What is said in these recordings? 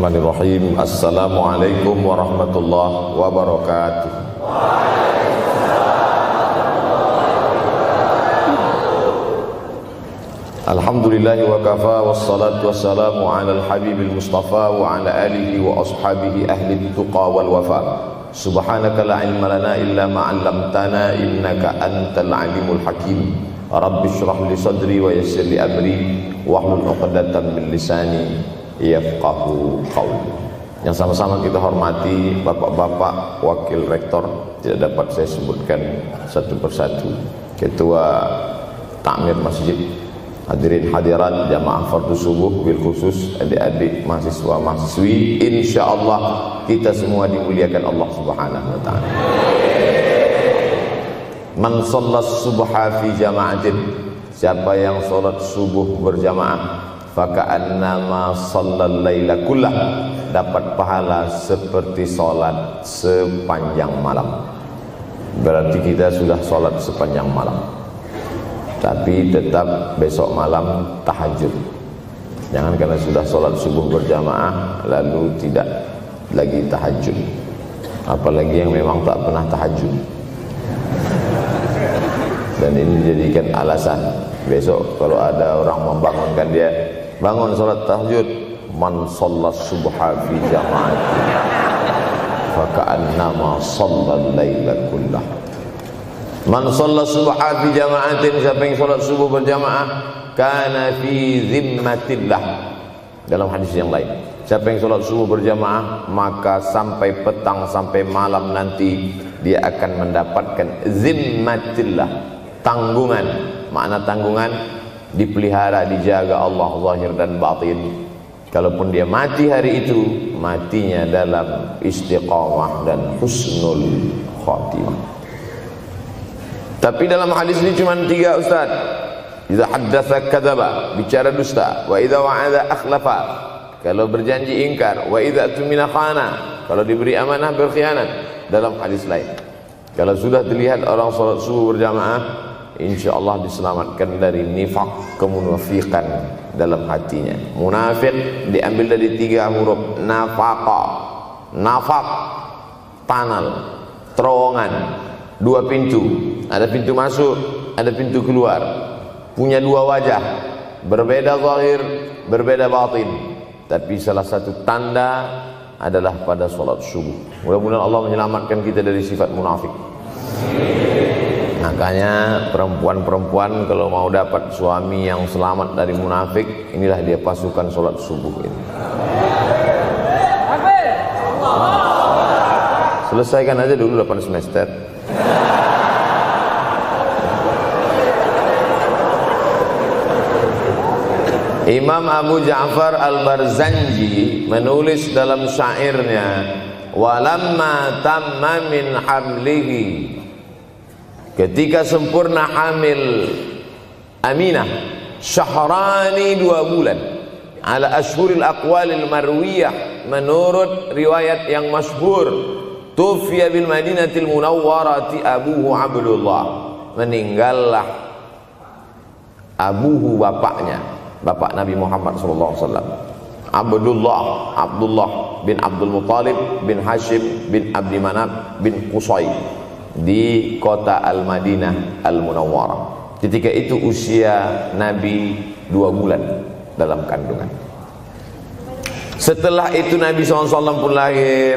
Bismillahirrahmanirrahim. Assalamualaikum warahmatullahi wabarakatuh. Alhamdulillahi wa kafa, wassalatu wassalamu ala al-habibil mustafa wa ala alihi wa ashabihi ahli tuqa wal wafa. Subhanaka la ilma lana illa ma 'allamtana innaka antal alimul hakim. Rabbi shrah li sadri wa yassir li amri wahlul 'uqdatam min lisani yafqahu qawli. Yang sama-sama kita hormati bapak-bapak wakil rektor, tidak dapat saya sebutkan satu persatu, ketua takmir masjid, hadirin hadirat jamaah fardu subuh, bil khusus adik-adik mahasiswa mahasiswi, insyaallah kita semua dimuliakan Allah Subhanahu wa taala. Man shallas subha fi jama'atin, siapa yang salat subuh berjamaah, faka'annama shallal laila kullah, dapat pahala seperti salat sepanjang malam. Berarti kita sudah salat sepanjang malam, tapi tetap besok malam tahajud. Jangan karena sudah sholat subuh berjamaah lalu tidak lagi tahajud, apalagi yang memang tak pernah tahajud, dan ini dijadikan alasan besok kalau ada orang membangunkan dia, bangun sholat tahajud. Man shallas subha fi jama'atin faka'annama shallal laila kullah. Man shalla subha fi jama'atin, siapa yang salat subuh berjamaah, kana fi zimmatillah. Dalam hadis yang lain, siapa yang salat subuh berjamaah, maka sampai petang sampai malam nanti dia akan mendapatkan zimmatillah, tanggungan. Makna tanggungan, dipelihara, dijaga Allah zahir dan batin. Kalaupun dia mati hari itu, matinya dalam istiqamah dan husnul khatimah. Tapi dalam hadis ini cuma 3 Ustaz. Idza haddatsa kadzaba, bicara dusta, wa idza wa'ada akhlafa, kalau berjanji ingkar, wa idza tumina khana, kalau diberi amanah berkhianat. Dalam hadis lain, kalau sudah terlihat orang salat subuh berjamaah, insyaallah diselamatkan dari nifaq, kemunafikan dalam hatinya. Munafik diambil dari 3 huruf nafaqa. Nafaq, panal, terowongan, 2 pintu, ada pintu masuk, ada pintu keluar, punya 2 wajah, berbeda zahir, berbeda batin. Tapi salah satu tanda adalah pada sholat subuh. Mudah-mudahan Allah menyelamatkan kita dari sifat munafik. Makanya perempuan-perempuan kalau mau dapat suami yang selamat dari munafik, inilah dia pasukan sholat subuh ini. Selesaikan aja dulu 8 semester. Imam Abu Ja'far Al-Barzanji menulis dalam syairnya, walamma tamma min hamlihi, ketika sempurna hamil Aminah, syahrani 2 bulan, ala ashhuril aqwalil marwiyah, menurut riwayat yang masyhur, tufiya bil madinatil munawwarati abuhu Abdullah, meninggallah abuhu, bapaknya, bapak Nabi Muhammad SAW, Abdullah bin Abdul Muttalib bin Hashim bin Abdi Manaf bin Qusay, di kota Al-Madinah Al-Munawwarah. Ketika itu usia Nabi 2 bulan dalam kandungan. Setelah itu Nabi SAW pun lahir,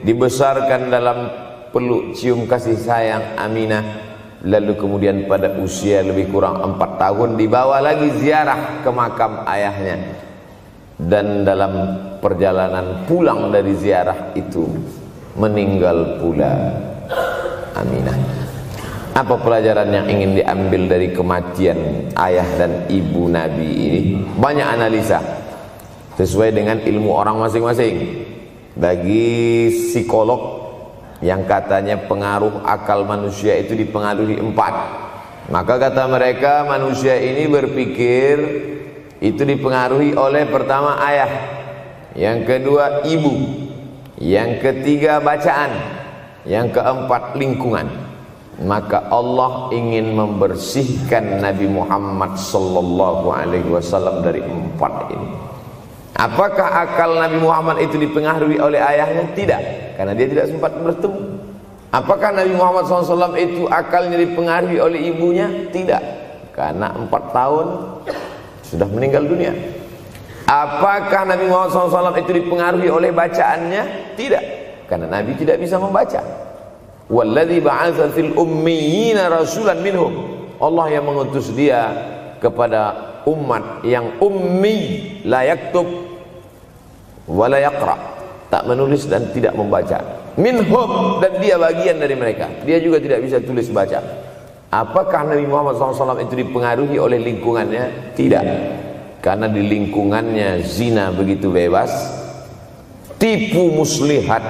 dibesarkan dalam peluk cium kasih sayang Aminah. Lalu kemudian pada usia lebih kurang 4 tahun dibawa lagi ziarah ke makam ayahnya. Dan dalam perjalanan pulang dari ziarah itu meninggal pula Aminah. Apa pelajaran yang ingin diambil dari kematian ayah dan ibu Nabi ini? Banyak analisa sesuai dengan ilmu orang masing-masing. Bagi psikolog yang katanya pengaruh akal manusia itu dipengaruhi 4, maka kata mereka manusia ini berpikir itu dipengaruhi oleh pertama ayah, yang kedua ibu, yang ketiga bacaan, yang keempat lingkungan. Maka Allah ingin membersihkan Nabi Muhammad sallallahu alaihi wasallam dari 4 ini. Apakah akal Nabi Muhammad itu dipengaruhi oleh ayahnya? Tidak, karena dia tidak sempat bertemu. Apakah Nabi Muhammad SAW itu akalnya dipengaruhi oleh ibunya? Tidak, karena 4 tahun sudah meninggal dunia. Apakah Nabi Muhammad SAW itu dipengaruhi oleh bacaannya? Tidak, karena Nabi tidak bisa membaca. Walladzi ba'atsa fil ummiyina rasulan minhum. Allah yang mengutus dia kepada umat yang ummi, la yaktub wa la yaqra, tak menulis dan tidak membaca. Minhum, dan dia bagian dari mereka, dia juga tidak bisa tulis baca. Apakah Nabi Muhammad SAW itu dipengaruhi oleh lingkungannya? Tidak, karena di lingkungannya zina begitu bebas, tipu muslihat,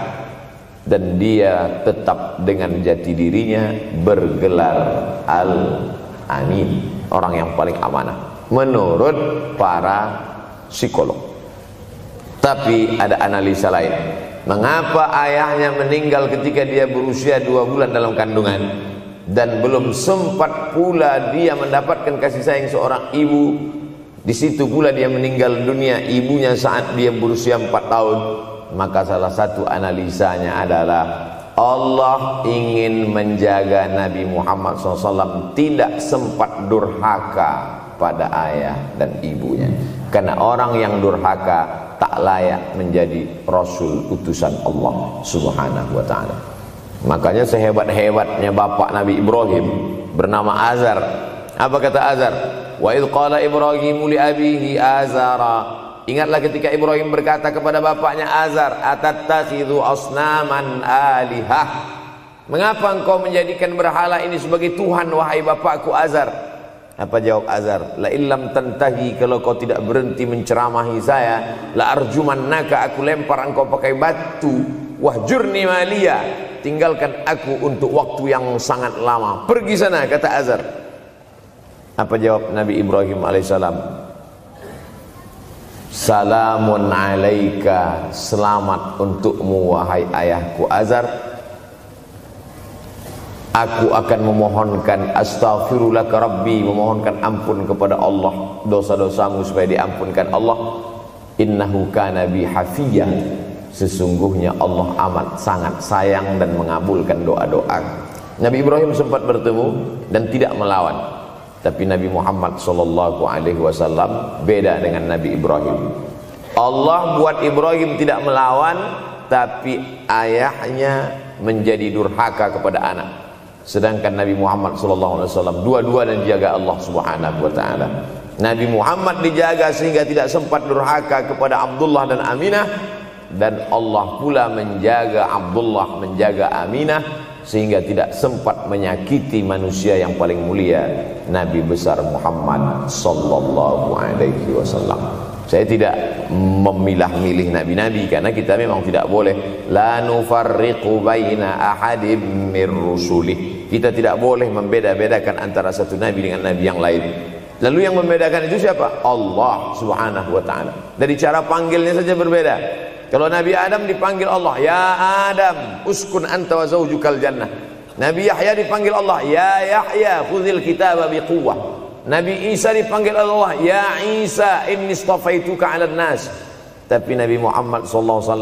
dan dia tetap dengan jati dirinya bergelar Al-Amin, orang yang paling amanah menurut para psikolog. Tapi ada analisa lain. Mengapa ayahnya meninggal ketika dia berusia 2 bulan dalam kandungan, dan belum sempat pula dia mendapatkan kasih sayang seorang ibu? Di situ pula dia meninggal dunia, ibunya saat dia berusia 4 tahun. Maka salah satu analisanya adalah Allah ingin menjaga Nabi Muhammad SAW tidak sempat durhaka pada ayah dan ibunya, karena orang yang durhaka tak layak menjadi Rasul utusan Allah Subhanahu wa ta'ala. Makanya sehebat-hebatnya bapak Nabi Ibrahim bernama Azar. Apa kata Azar? Wa idh qala Ibrahimu li abihi Azara. Ingatlah ketika Ibrahim berkata kepada bapaknya Azar, atattakhidhu asnaman alihah. Mengapa engkau menjadikan berhala ini sebagai Tuhan, wahai bapakku Azar? Apa jawab Azar? La illam tantahi, kalau kau tidak berhenti menceramahi saya, la arjumannaka, aku lempar engkau pakai batu. Wahjurni maliya, tinggalkan aku untuk waktu yang sangat lama. Pergi sana, kata Azar. Apa jawab Nabi Ibrahim alaihissalam? Salamun alaika, selamat untukmu wahai ayahku Azar. Aku akan memohonkan astaghfirulaka rabbi, memohonkan ampun kepada Allah dosa-dosamu supaya diampunkan Allah. Innahu kana bi hafiyya, sesungguhnya Allah amat sangat sayang dan mengabulkan doa-doa. Nabi Ibrahim sempat bertemu dan tidak melawan, tapi Nabi Muhammad SAW beda dengan Nabi Ibrahim. Allah buat Ibrahim tidak melawan, tapi ayahnya menjadi durhaka kepada anak. Sedangkan Nabi Muhammad SAW dua-dua dan dijaga Allah Subhanahu wa ta'ala. Nabi Muhammad dijaga sehingga tidak sempat durhaka kepada Abdullah dan Aminah, dan Allah pula menjaga Abdullah, menjaga Aminah, sehingga tidak sempat menyakiti manusia yang paling mulia, Nabi besar Muhammad sallallahu alaihi wasallam. Saya tidak memilah-milih nabi-nabi, karena kita memang tidak boleh la nufarriqu baina ahadim mir rusulih. Kita tidak boleh membeda-bedakan antara satu nabi dengan nabi yang lain. Lalu yang membedakan itu siapa? Allah Subhanahu wa ta'ala. Dari cara panggilnya saja berbeda. Kalau Nabi Adam dipanggil Allah, ya Adam uskun anta wa zawjukal jannah. Nabi Yahya dipanggil Allah, ya Yahya khudhil kitaba biquwwah. Nabi Isa dipanggil Allah, ya Isa inni istafaituka 'alan nas. Tapi Nabi Muhammad SAW,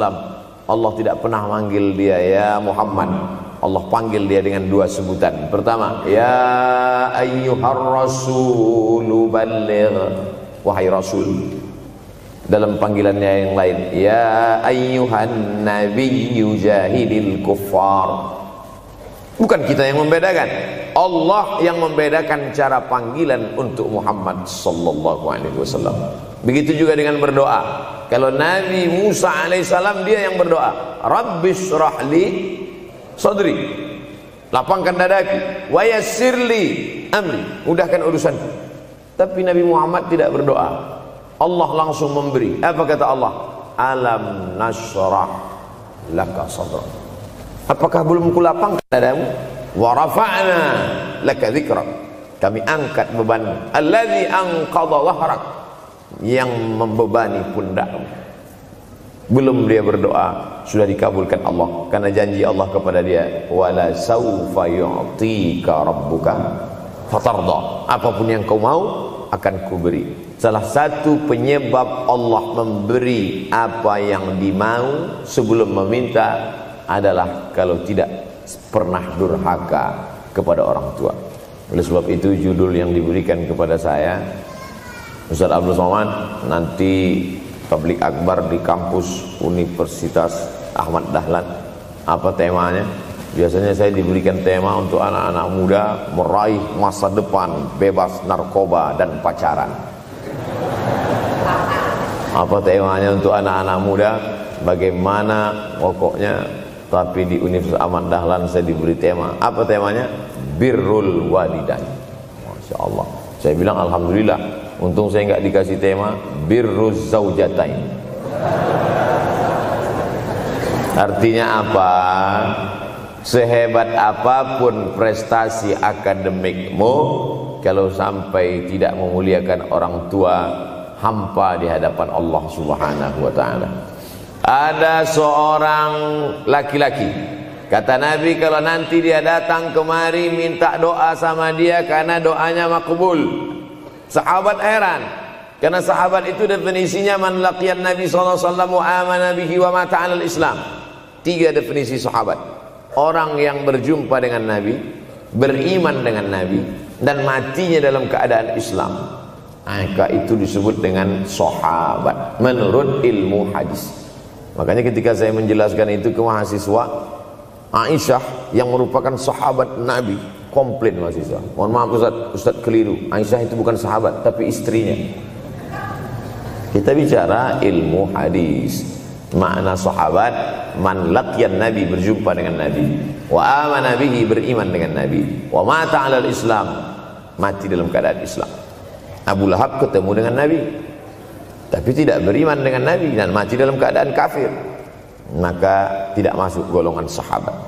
Allah tidak pernah manggil dia ya Muhammad. Allah panggil dia dengan dua sebutan. Pertama, ya ayyuhar rasulu balligh, wahai rasul. Dalam panggilannya yang lain, ya ayyuhan nabiyyu jahidil kuffar. Bukan kita yang membedakan, Allah yang membedakan cara panggilan untuk Muhammad sallallahu alaihi wasallam. Begitu juga dengan berdoa. Kalau Nabi Musa alaihissalam, dia yang berdoa, Rabbis rahli sadri, lapangkan dadaku, wa yassirli amri, mudahkan urusanku. Tapi Nabi Muhammad tidak berdoa, Allah langsung memberi. Apa kata Allah? Alam nashrah laka sadrak. Apakah belum kulapangkan dadamu? Wa rafa'na laka dzikrak, kami angkat beban. Allazi anqadha dhahrak, yang membebani pundakmu. Belum dia berdoa, sudah dikabulkan Allah, karena janji Allah kepada dia, wala saufa yu'tika rabbuka fatarda, apapun yang kau mau akan kuberi. salah satu penyebab Allah memberi apa yang dimau sebelum meminta adalah kalau tidak pernah durhaka kepada orang tua. Oleh sebab itu judul yang diberikan kepada saya, Ustaz Abdul Somad, nanti tablik akbar di kampus Universitas Ahmad Dahlan, apa temanya? Biasanya saya diberikan tema untuk anak-anak muda meraih masa depan bebas narkoba dan pacaran. Apa temanya untuk anak-anak muda? Bagaimana pokoknya. Tapi di Universitas Ahmad Dahlan saya diberi tema. Apa temanya? Birrul walidain. Masya Allah. Saya bilang alhamdulillah. Untung saya nggak dikasih tema birruz zaujatain. Artinya apa? Sehebat apapun prestasi akademikmu, kalau sampai tidak memuliakan orang tua, hampa di hadapan Allah Subhanahu wa ta'ala. Ada seorang laki-laki, kata Nabi, kalau nanti dia datang kemari minta doa sama dia karena doanya makbul. Sahabat heran, karena sahabat itu definisinya man laqiyan Nabi sallallahu alaihi wasallam wa amana bihi wa mata 'alal Islam. 3 definisi sahabat: orang yang berjumpa dengan Nabi, beriman dengan Nabi, dan matinya dalam keadaan Islam. Maka itu disebut dengan sahabat menurut ilmu hadis. Makanya ketika saya menjelaskan itu ke mahasiswa, Aisyah yang merupakan sahabat Nabi, komplain mahasiswa. Mohon maaf Ustaz keliru. Aisyah itu bukan sahabat tapi istrinya. Kita bicara ilmu hadis. Makna sahabat, man laqiyan Nabi, berjumpa dengan Nabi, wa amana bihi, beriman dengan Nabi, wa mata 'alal Islam, mati dalam keadaan Islam. Abu Lahab ketemu dengan Nabi tapi tidak beriman dengan Nabi dan mati dalam keadaan kafir, maka tidak masuk golongan sahabat.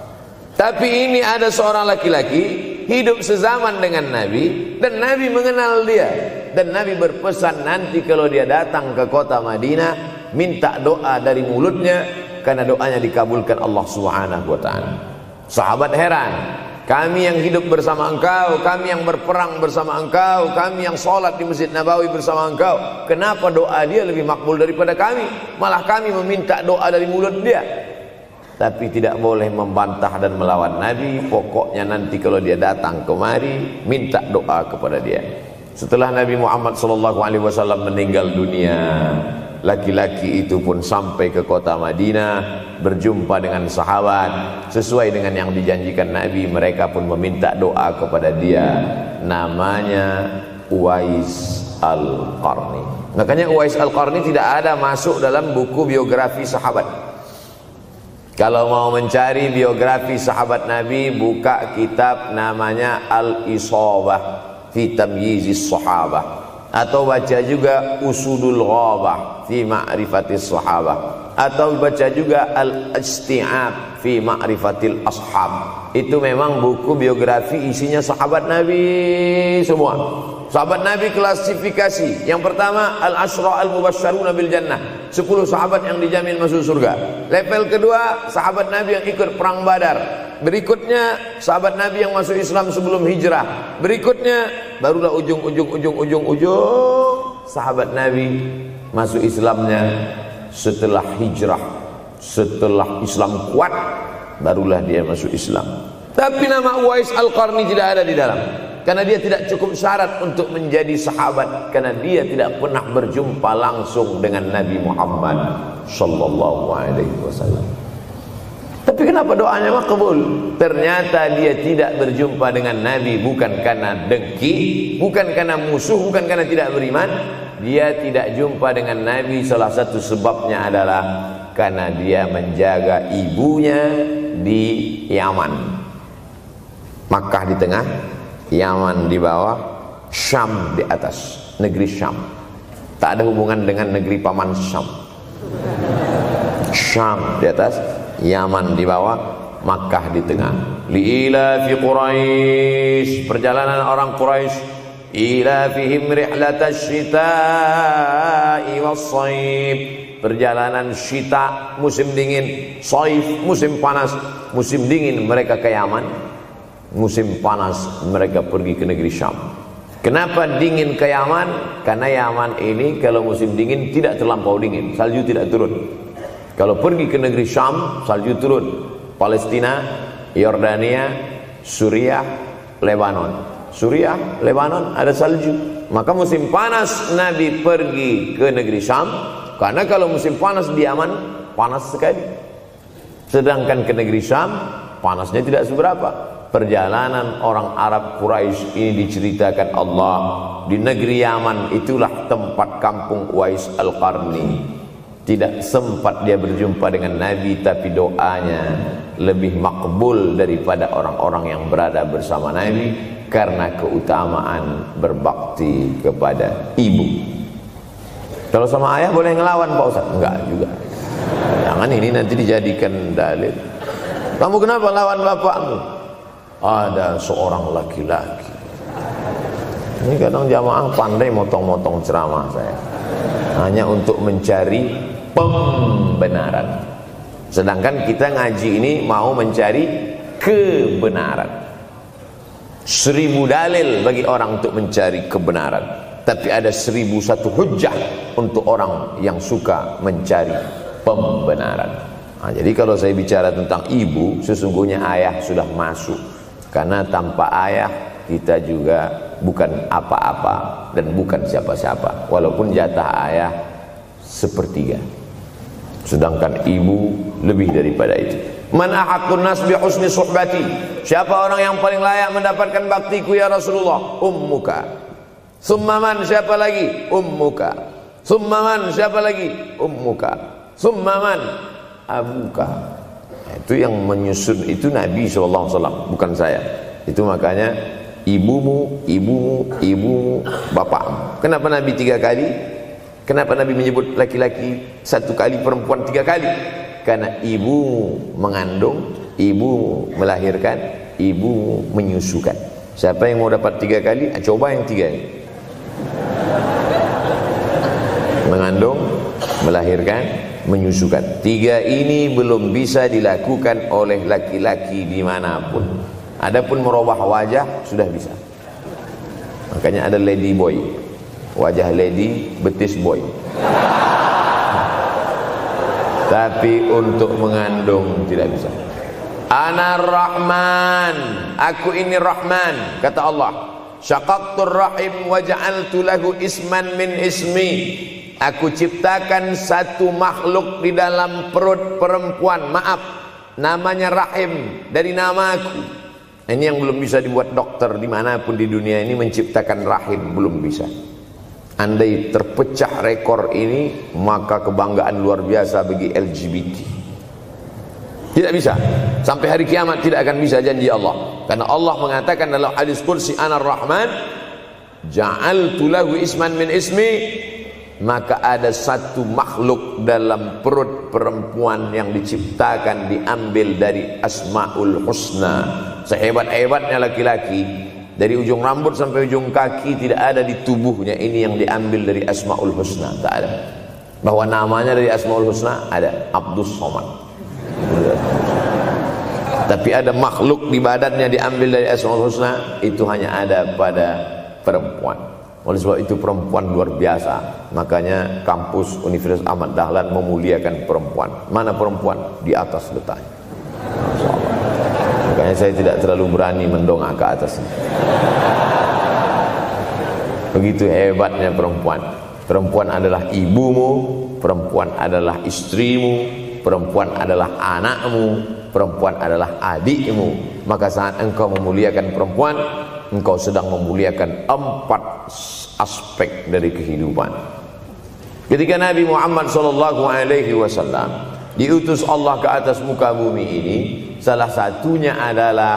Tapi ini ada seorang laki-laki hidup sezaman dengan Nabi dan Nabi mengenal dia, dan Nabi berpesan nanti kalau dia datang ke kota Madinah minta doa dari mulutnya karena doanya dikabulkan Allah Subhanahu wa ta'ala. Sahabat heran, kami yang hidup bersama engkau, kami yang berperang bersama engkau, kami yang sholat di Masjid Nabawi bersama engkau, kenapa doa dia lebih makbul daripada kami? Malah kami meminta doa dari mulut dia. Tapi tidak boleh membantah dan melawan Nabi. Pokoknya nanti kalau dia datang kemari minta doa kepada dia. Setelah Nabi Muhammad SAW meninggal dunia, laki-laki itu pun sampai ke kota Madinah, berjumpa dengan sahabat. Sesuai dengan yang dijanjikan Nabi, mereka pun meminta doa kepada dia. Namanya Uwais Al-Qarni. Makanya Uwais Al-Qarni tidak ada masuk dalam buku biografi sahabat. Kalau mau mencari biografi sahabat Nabi, buka kitab namanya Al-Isabah fi Tamyizis Sahabah, atau baca juga Usudul Ghabah fi Ma'rifatis Sahabah, atau baca juga Al-Isti'ab fi Ma'rifatil Ashab. Itu memang buku biografi isinya sahabat Nabi semua. Sahabat Nabi klasifikasi. Yang pertama, Al-Ashra Al-Mubashsharuna bil Jannah, 10 sahabat yang dijamin masuk surga. Level kedua, sahabat Nabi yang ikut perang Badar. Berikutnya, sahabat Nabi yang masuk Islam sebelum hijrah. Berikutnya, barulah ujung sahabat Nabi masuk Islamnya setelah hijrah, setelah Islam kuat, barulah dia masuk Islam. Tapi nama Uwais Al-Qarni tidak ada di dalam, karena dia tidak cukup syarat untuk menjadi sahabat, karena dia tidak pernah berjumpa langsung dengan Nabi Muhammad sallallahu alaihi wasallam. Tapi kenapa doanya makbul? Ternyata dia tidak berjumpa dengan Nabi bukan karena dengki, bukan karena musuh, bukan karena tidak beriman. Dia tidak jumpa dengan Nabi, salah satu sebabnya adalah karena dia menjaga ibunya di Yaman. Makkah di tengah, Yaman di bawah, Syam di atas, negeri Syam. Tak ada hubungan dengan negeri paman Syam. Syam di atas, Yaman di bawah, Makkah di tengah. Li'ila fi Quraisy, perjalanan orang Quraisy. Ila fihim rihlatash syita'i was-shaif, perjalanan syita musim dingin, shaif musim panas. Musim dingin mereka ke Yaman, musim panas mereka pergi ke negeri Syam. Kenapa dingin ke Yaman? Karena Yaman ini kalau musim dingin tidak terlampau dingin, salju tidak turun. Kalau pergi ke negeri Syam, salju turun. Palestina, Yordania, Suriah, Lebanon. Suriah, Lebanon ada salju. Maka musim panas Nabi pergi ke negeri Syam, karena kalau musim panas di Yaman panas sekali. Sedangkan ke negeri Syam panasnya tidak seberapa. Perjalanan orang Arab Quraisy ini diceritakan Allah, di negeri Yaman itulah tempat kampung Uwais Al-Qarni. Tidak sempat dia berjumpa dengan Nabi, tapi doanya lebih makbul daripada orang-orang yang berada bersama Nabi, karena keutamaan berbakti kepada ibu. Kalau sama ayah boleh ngelawan Pak Ustaz? Enggak juga. Jangan ini nanti dijadikan dalil. Kamu kenapa lawan bapakmu? Ada seorang laki-laki. Ini kadang jamaah pandai motong-motong ceramah saya, hanya untuk mencari pembenaran. Sedangkan kita ngaji ini mau mencari kebenaran. 1000 dalil bagi orang untuk mencari kebenaran, tapi ada 1001 hujjah untuk orang yang suka mencari pembenaran. Nah, jadi kalau saya bicara tentang ibu, sesungguhnya ayah sudah masuk. Karena tanpa ayah kita juga bukan apa-apa dan bukan siapa-siapa, walaupun jatah ayah sepertiga, sedangkan ibu lebih daripada itu. Man ahaqqun nas bi husni suhbati, siapa orang yang paling layak mendapatkan baktiku ya Rasulullah? Ummuka. Summa man, siapa lagi? Ummuka. Summa man, siapa lagi? Ummuka. Summa man, abuka. Itu yang menyusun itu Nabi SAW, bukan saya. Itu makanya ibumu, ibumu, ibumu, bapakmu. Kenapa Nabi 3 kali? Kenapa Nabi menyebut laki-laki 1 kali, perempuan 3 kali? Karena ibumu mengandung, ibumu melahirkan, ibumu menyusukan. Siapa yang mau dapat 3 kali? Coba yang 3 ini. Mengandung, melahirkan, menyusukan. 3 ini belum bisa dilakukan oleh laki-laki dimanapun. Adapun merubah wajah sudah bisa. Makanya ada lady boy, wajah lady, betis boy. Tapi untuk mengandung tidak bisa. Ana Rahman, aku ini Rahman, kata Allah. Syaqaqtur rahim wa ja'altu lahu isman min ismi. Aku ciptakan satu makhluk di dalam perut perempuan, maaf, namanya rahim, dari namaku. Ini yang belum bisa dibuat dokter dimanapun di dunia ini, menciptakan rahim, belum bisa. Andai terpecah rekor ini, maka kebanggaan luar biasa bagi LGBT. Tidak bisa, sampai hari kiamat tidak akan bisa, janji Allah. Karena Allah mengatakan dalam hadis qudsi, Ana Rahman ja'altu lahu isman min ismi. Maka ada satu makhluk dalam perut perempuan yang diciptakan, diambil dari Asmaul Husna. Sehebat-hebatnya laki-laki, dari ujung rambut sampai ujung kaki tidak ada di tubuhnya ini yang diambil dari Asmaul Husna, tak ada. Bahwa namanya dari Asmaul Husna ada, Abdus Somad. Tapi ada makhluk di badannya diambil dari Asmaul Husna, itu hanya ada pada perempuan. Oleh sebab itu perempuan luar biasa. Makanya kampus Universitas Ahmad Dahlan memuliakan perempuan. Mana perempuan? Di atas letaknya. Makanya saya tidak terlalu berani mendongak ke atas. Begitu hebatnya perempuan. Perempuan adalah ibumu, perempuan adalah istrimu, perempuan adalah anakmu, perempuan adalah adikmu. Maka saat engkau memuliakan perempuan, engkau sedang memuliakan 4 aspek dari kehidupan. Ketika Nabi Muhammad SAW diutus Allah ke atas muka bumi ini, salah satunya adalah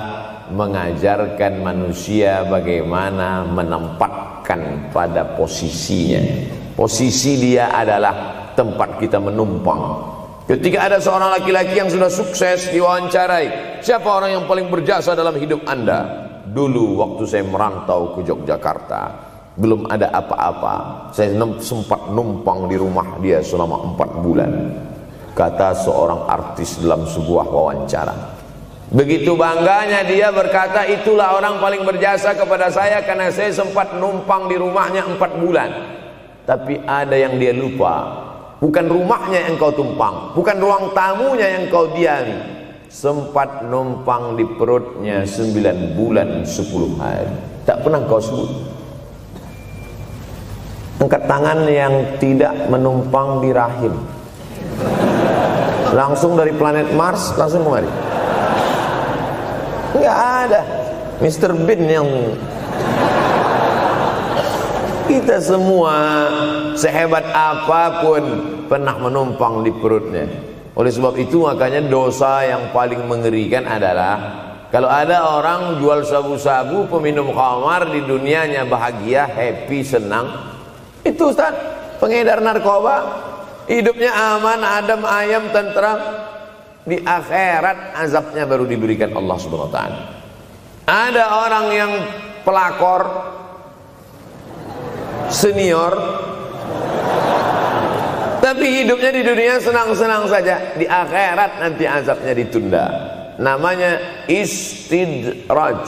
mengajarkan manusia bagaimana menempatkan pada posisinya. Posisi dia adalah tempat kita menumpang. Ketika ada seorang laki-laki yang sudah sukses diwawancarai, siapa orang yang paling berjasa dalam hidup Anda? Dulu waktu saya merantau ke Yogyakarta, belum ada apa-apa, saya sempat numpang di rumah dia selama 4 bulan. Kata seorang artis dalam sebuah wawancara, Begitu bangganya dia berkata, itulah orang paling berjasa kepada saya karena saya sempat numpang di rumahnya 4 bulan. Tapi ada yang dia lupa, bukan rumahnya yang kau tumpang, bukan ruang tamunya yang kau diami, sempat numpang di perutnya 9 bulan 10 hari. Tak pernah kau sebut. Angkat tangan yang tidak menumpang di rahim, langsung dari planet Mars langsung kemari. Enggak ada. Mr. Bean yang kita semua sehebat apapun pernah menumpang di perutnya. Oleh sebab itu makanya dosa yang paling mengerikan adalah kalau ada orang jual sabu-sabu, peminum khamar, di dunianya bahagia, happy, senang. Itu Ustaz, pengedar narkoba, hidupnya aman, adem, ayam, tentram. Di akhirat azabnya baru diberikan Allah Subhanahu wa taala. Ada orang yang pelakor senior, tapi hidupnya di dunia senang-senang saja. Di akhirat nanti azabnya ditunda. Namanya istidraj.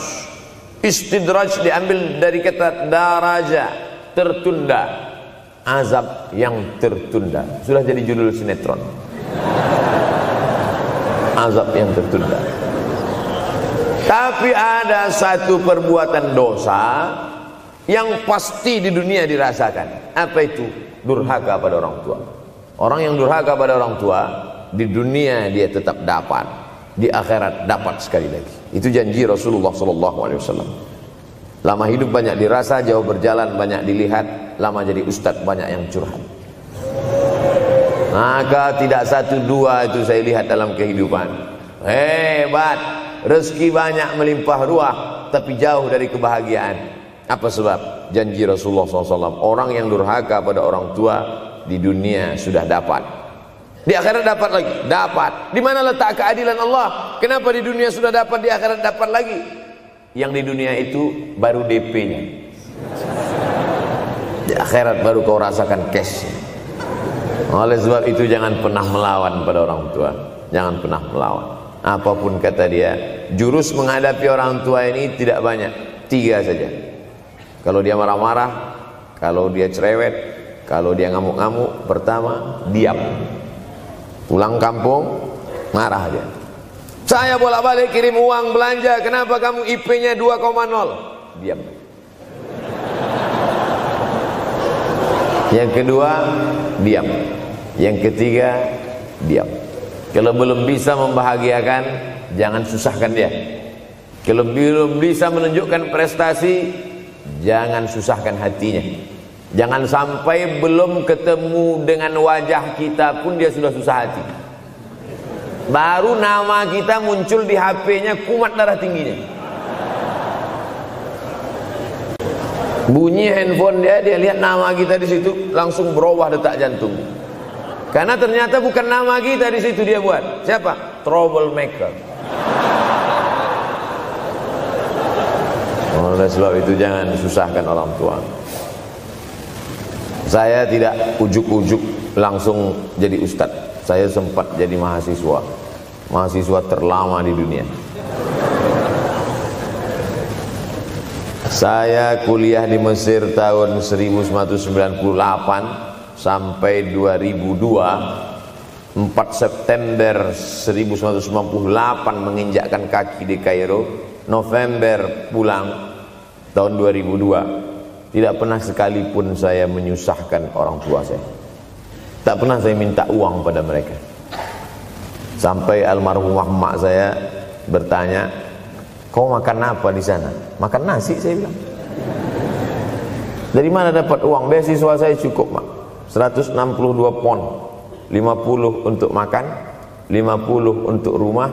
Istidraj diambil dari kata daraja, tertunda. Azab yang tertunda. Sudah jadi judul sinetron. Azab yang tertunda. Tapi ada satu perbuatan dosa yang pasti di dunia dirasakan. Apa itu? Durhaka pada orang tua. Orang yang durhaka pada orang tua, di dunia dia tetap dapat, di akhirat dapat sekali lagi. Itu janji Rasulullah SAW. Lama hidup banyak dirasa, jauh berjalan banyak dilihat, lama jadi ustadz banyak yang curhat. Maka tidak 1 2 itu saya lihat dalam kehidupan. Hebat, rezeki banyak melimpah ruah, tapi jauh dari kebahagiaan. Apa sebab? Janji Rasulullah SAW. Orang yang durhaka pada orang tua di dunia sudah dapat, di akhirat dapat lagi. Dapat. Di mana letak keadilan Allah? Kenapa di dunia sudah dapat, di akhirat dapat lagi? Yang di dunia itu baru DP-nya, di akhirat baru kau rasakan cash. Oleh sebab itu jangan pernah melawan pada orang tua. Jangan pernah melawan. Apapun kata dia, jurus menghadapi orang tua ini tidak banyak, 3 saja. Kalau dia marah-marah, kalau dia cerewet, kalau dia ngamuk-ngamuk, pertama diam. Pulang kampung marah aja. Saya bolak-balik kirim uang belanja, kenapa kamu IP-nya 2,0? Diam. Yang kedua, diam. Yang ketiga, diam. Kalau belum bisa membahagiakan, jangan susahkan dia. Kalau belum bisa menunjukkan prestasi, jangan susahkan hatinya. Jangan sampai belum ketemu dengan wajah kita pun dia sudah susah hati. Baru nama kita muncul di HP-nya, kumat darah tingginya. Bunyi handphone dia lihat nama kita di situ, langsung berubah detak jantung. Karena ternyata bukan nama kita di situ dia buat. Siapa? Troublemaker. Oleh sebab itu jangan susahkan orang tua. Saya tidak ujuk-ujuk langsung jadi ustadz. Saya sempat jadi mahasiswa terlama di dunia. Saya kuliah di Mesir tahun 1998 sampai 2002. 4 September 1998 menginjakkan kaki di Kairo. November pulang tahun 2002. Tidak pernah sekalipun saya menyusahkan orang tua saya. Tak pernah saya minta uang pada mereka. Sampai almarhumah emak saya bertanya, kau makan apa di sana? Makan nasi, saya bilang. Dari mana dapat uang? Beasiswa saya cukup, mak. 162 pon. 50 untuk makan, 50 untuk rumah,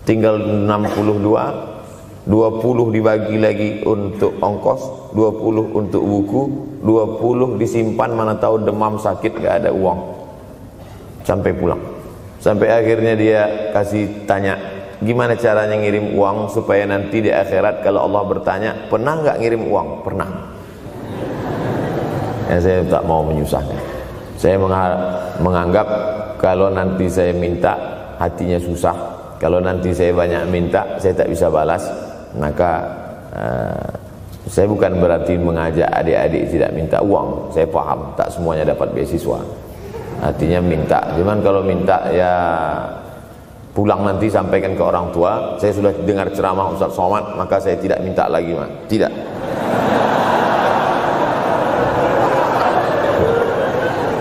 tinggal 62. 20 dibagi lagi untuk ongkos, 20 untuk buku, 20 disimpan, mana tahu demam sakit gak ada uang. Sampai pulang. Sampai akhirnya dia kasih tanya, gimana caranya ngirim uang supaya nanti di akhirat kalau Allah bertanya, pernah gak ngirim uang? Pernah. Ya, saya tak mau menyusahkan. Saya menganggap kalau nanti saya minta hatinya susah, Kalau nanti saya banyak minta, saya tak bisa balas, maka saya bukan berarti mengajak adik-adik tidak minta uang. Saya paham, tak semuanya dapat beasiswa. Artinya minta. Cuman kalau minta ya pulang nanti sampaikan ke orang tua, saya sudah dengar ceramah Ustaz Somad, maka saya tidak minta lagi, Mas. Tidak.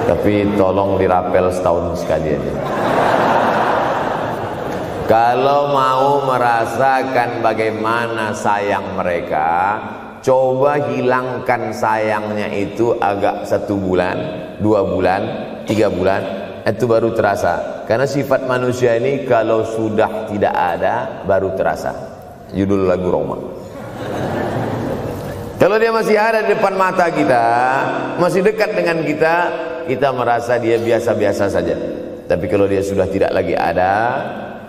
Tapi tolong dirapel setahun sekali aja. Kalau mau merasakan bagaimana sayang mereka, coba hilangkan sayangnya itu agak 1 bulan, 2 bulan, 3 bulan, itu baru terasa. Karena sifat manusia ini kalau sudah tidak ada baru terasa. Judul lagu Roma. Kalau dia masih ada di depan mata kita, masih dekat dengan kita, kita merasa dia biasa-biasa saja. Tapi kalau dia sudah tidak lagi ada,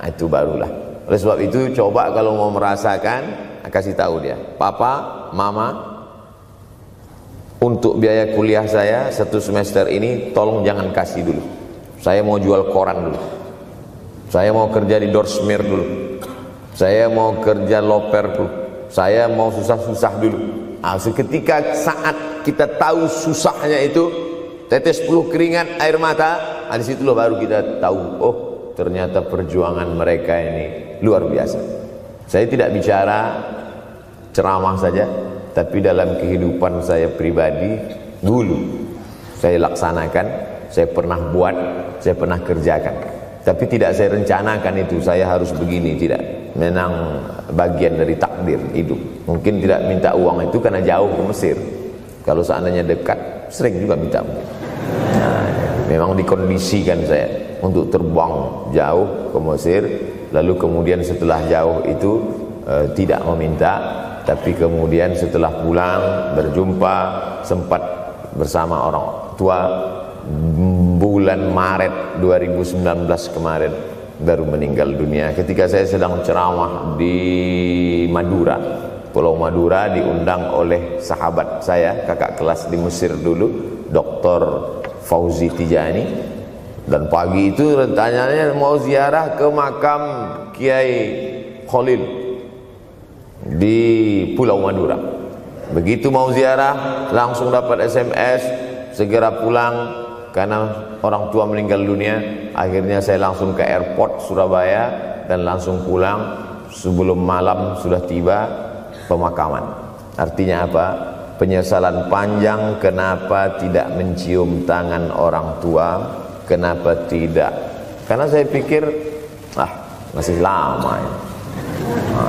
itu barulah. Oleh sebab itu coba kalau mau merasakan, kasih tahu dia, papa, mama, untuk biaya kuliah saya 1 semester ini tolong jangan kasih dulu. Saya mau jual koran dulu, saya mau kerja di Dorsmir dulu, saya mau kerja loper dulu, saya mau susah-susah dulu. Seketika saat kita tahu susahnya itu, tetes peluh keringat, air mata, di situ loh baru kita tahu, oh ternyata perjuangan mereka ini luar biasa. Saya tidak bicara ceramah saja, tapi dalam kehidupan saya pribadi dulu saya laksanakan, saya pernah buat, saya pernah kerjakan. Tapi tidak saya rencanakan itu, saya harus begini, tidak. Memang bagian dari takdir hidup. Mungkin tidak minta uang itu karena jauh ke Mesir. Kalau seandainya dekat, sering juga minta. Nah, memang dikondisikan saya untuk terbang jauh ke Mesir, lalu kemudian setelah jauh itu tidak meminta, tapi kemudian setelah pulang berjumpa, sempat bersama orang tua. Bulan Maret 2019 kemarin baru meninggal dunia ketika saya sedang ceramah di Madura, Pulau Madura, diundang oleh sahabat saya, kakak kelas di Mesir dulu, Dr. Fauzi Tijani. Dan pagi itu rencananya mau ziarah ke makam Kiai Khalil di Pulau Madura. Begitu mau ziarah langsung dapat SMS, segera pulang karena orang tua meninggal dunia. Akhirnya saya langsung ke airport Surabaya dan langsung pulang. Sebelum malam sudah tiba pemakaman. Artinya apa? Penyesalan panjang, kenapa tidak mencium tangan orang tua, kenapa tidak. Karena saya pikir masih lama ya.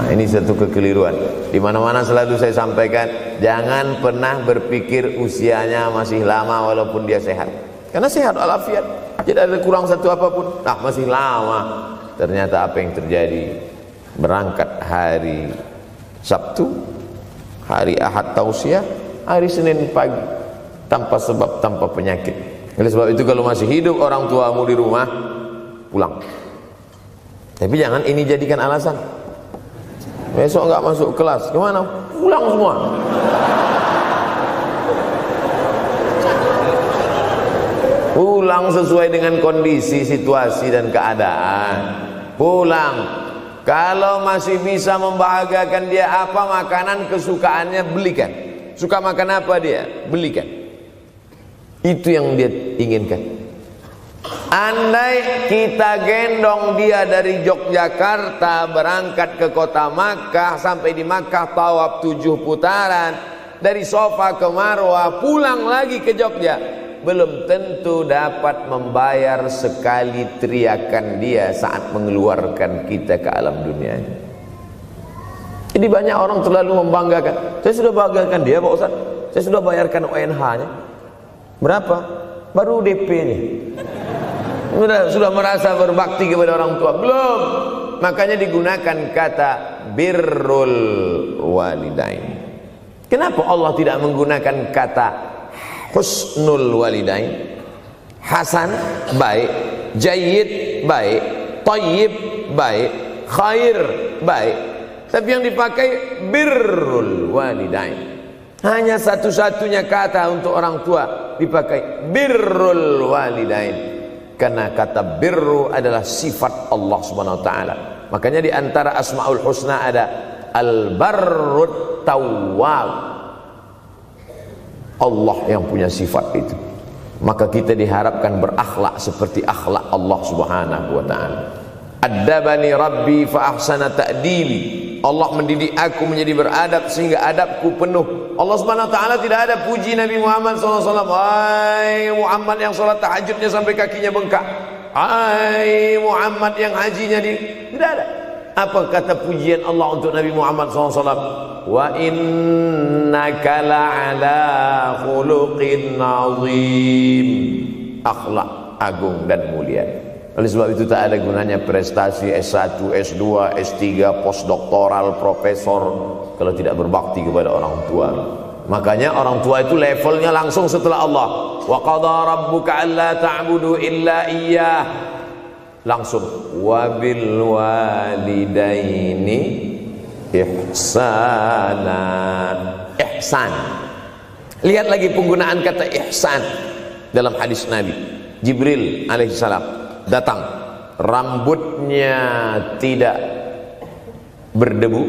Ini satu kekeliruan. Di mana-mana selalu saya sampaikan, jangan pernah berpikir usianya masih lama walaupun dia sehat. Karena sehat walafiat, tidak ada kurang satu apapun. Masih lama. Ternyata apa yang terjadi? Berangkat hari Sabtu, hari Ahad tausiah, hari Senin pagi, tanpa sebab, tanpa penyakit. Oleh sebab itu kalau masih hidup orang tuamu di rumah, pulang. Tapi jangan ini jadikan alasan. Besok nggak masuk kelas, gimana? Pulang semua. Pulang sesuai dengan kondisi, situasi dan keadaan. Pulang. Kalau masih bisa membahagiakan dia apa makanan kesukaannya, belikan. Suka makan apa dia, belikan. Itu yang dia inginkan. Andai kita gendong dia dari Yogyakarta berangkat ke kota Makkah, sampai di Makkah tawaf 7 putaran, dari Safa ke Marwah, pulang lagi ke Jogja, belum tentu dapat membayar sekali teriakan dia saat mengeluarkan kita ke alam dunia. Jadi banyak orang terlalu membanggakan. Saya sudah banggakan dia Pak Ustaz, saya sudah bayarkan ONH-nya. Berapa? Baru DP-nya. Sudah merasa berbakti kepada orang tua? Belum. Makanya digunakan kata birrul walidain. Kenapa Allah tidak menggunakan kata husnul walidain? Hasan baik, jayyid baik, thayyib baik, khair baik. Tapi yang dipakai birrul walidain. Hanya satu-satunya kata untuk orang tua dipakai birrul walidain. Karena kata birru adalah sifat Allah Subhanahu wa taala. Makanya di antara Asmaul Husna ada Al-Barrut Tawwab, Allah yang punya sifat itu. Maka kita diharapkan berakhlak seperti akhlak Allah Subhanahu wa ta'ala. Addabani Rabbi fa ahsana ta'dibi, Allah mendidik aku menjadi beradab sehingga adabku penuh. Allah Subhanahu wa ta'ala tidak ada puji Nabi Muhammad SAW. Hai Muhammad yang sholat tahajudnya sampai kakinya bengkak, hai Muhammad yang hajinya tidak ada. Apa kata pujian Allah untuk Nabi Muhammad SAW? Wa innaka la'ala khuluqin azim, akhlak agung dan mulia. Oleh sebab itu tak ada gunanya prestasi S1, S2, S3, postdoktoral, profesor kalau tidak berbakti kepada orang tua. Makanya orang tua itu levelnya langsung setelah Allah. Wa qadha rabbuka alla ta'budu illa iyyah, langsung wabil walidaini ihsana, ihsan. Lihat lagi penggunaan kata ihsan dalam hadis Nabi. Jibril alaihissalam datang, rambutnya tidak berdebu,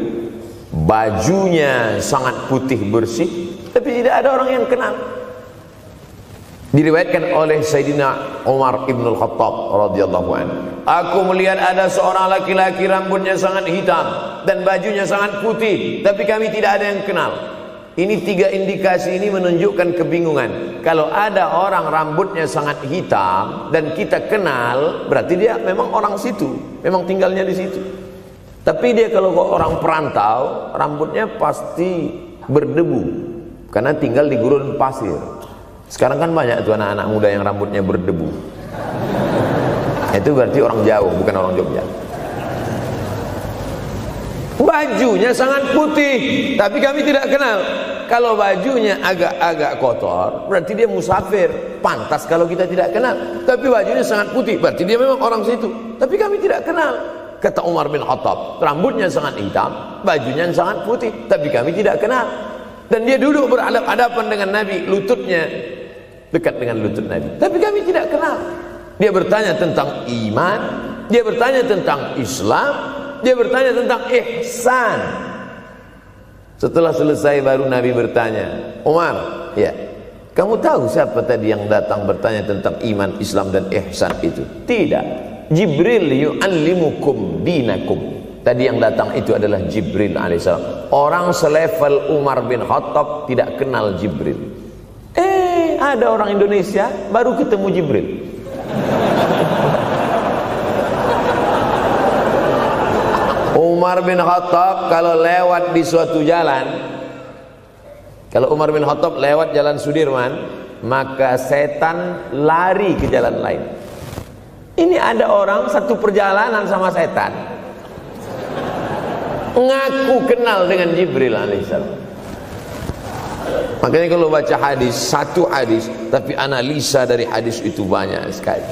bajunya sangat putih bersih, tapi tidak ada orang yang kenal. Diriwayatkan oleh Sayyidina Umar ibn al-Khattab radhiyallahu anhu, aku melihat ada seorang laki-laki rambutnya sangat hitam dan bajunya sangat putih, tapi kami tidak ada yang kenal. Ini tiga indikasi ini menunjukkan kebingungan. Kalau ada orang rambutnya sangat hitam dan kita kenal, berarti dia memang orang situ, memang tinggalnya di situ. Tapi dia kalau orang perantau, rambutnya pasti berdebu karena tinggal di gurun pasir. Sekarang kan banyak tuh anak-anak muda yang rambutnya berdebu. Itu berarti orang jauh, bukan orang Jogja. Bajunya sangat putih, tapi kami tidak kenal. Kalau bajunya agak-agak kotor, berarti dia musafir. Pantas kalau kita tidak kenal. Tapi bajunya sangat putih, berarti dia memang orang situ, tapi kami tidak kenal. Kata Umar bin Khattab, rambutnya sangat hitam, bajunya sangat putih, tapi kami tidak kenal. Dan dia duduk berhadapan dengan Nabi, lututnya dekat dengan lutut Nabi, tapi kami tidak kenal. Dia bertanya tentang iman, dia bertanya tentang Islam, dia bertanya tentang ihsan. Setelah selesai baru Nabi bertanya, Umar, ya, kamu tahu siapa tadi yang datang bertanya tentang iman, Islam dan ihsan itu? Tidak, Jibril yu'allimukum dinakum. Tadi yang datang itu adalah Jibril alaihissalam. Orang selevel Umar bin Khattab tidak kenal Jibril. Ada orang Indonesia baru ketemu Jibril. Umar bin Khattab kalau lewat di suatu jalan, kalau Umar bin Khattab lewat jalan Sudirman, maka setan lari ke jalan lain. Ini ada orang satu perjalanan sama setan, ngaku kenal dengan Jibril alaihissalam. Makanya kalau baca hadis, satu hadis, tapi analisa dari hadis itu banyak sekali.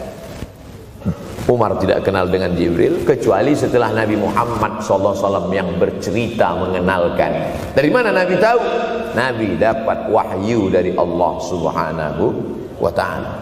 Umar tidak kenal dengan Jibril kecuali setelah Nabi Muhammad SAW yang bercerita mengenalkan. Dari mana Nabi tahu? Nabi dapat wahyu dari Allah Subhanahu wa ta'ala.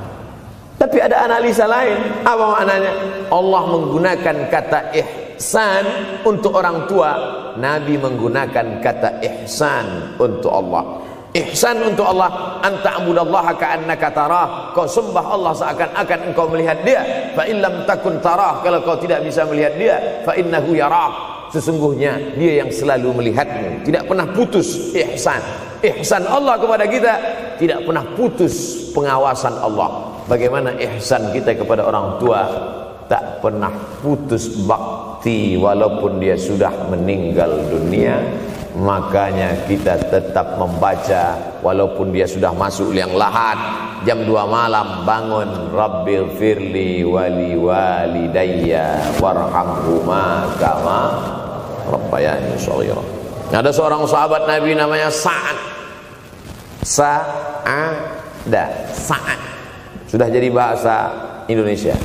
Tapi ada analisa lain. Apa maknanya? Allah menggunakan kata ihsan untuk orang tua, Nabi menggunakan kata ihsan untuk Allah. Ihsan untuk Allah, anta'budallaha ka'annaka tarah, kau sembah Allah seakan-akan engkau melihat dia. Fa illam takun tarah, kalau kau tidak bisa melihat dia, fa innahu yarak, sesungguhnya dia yang selalu melihatmu. Tidak pernah putus ihsan. Ihsan Allah kepada kita, tidak pernah putus pengawasan Allah. Bagaimana ihsan kita kepada orang tua? Tak pernah putus bakti walaupun dia sudah meninggal dunia. Makanya kita tetap membaca walaupun dia sudah masuk liang lahat, jam 2 malam bangun, Rabbil firli wali walidayya warhamhuma kama rabbayani shaghira. Ada seorang sahabat Nabi namanya Sa'ad. Sa'ad sudah jadi bahasa Indonesia.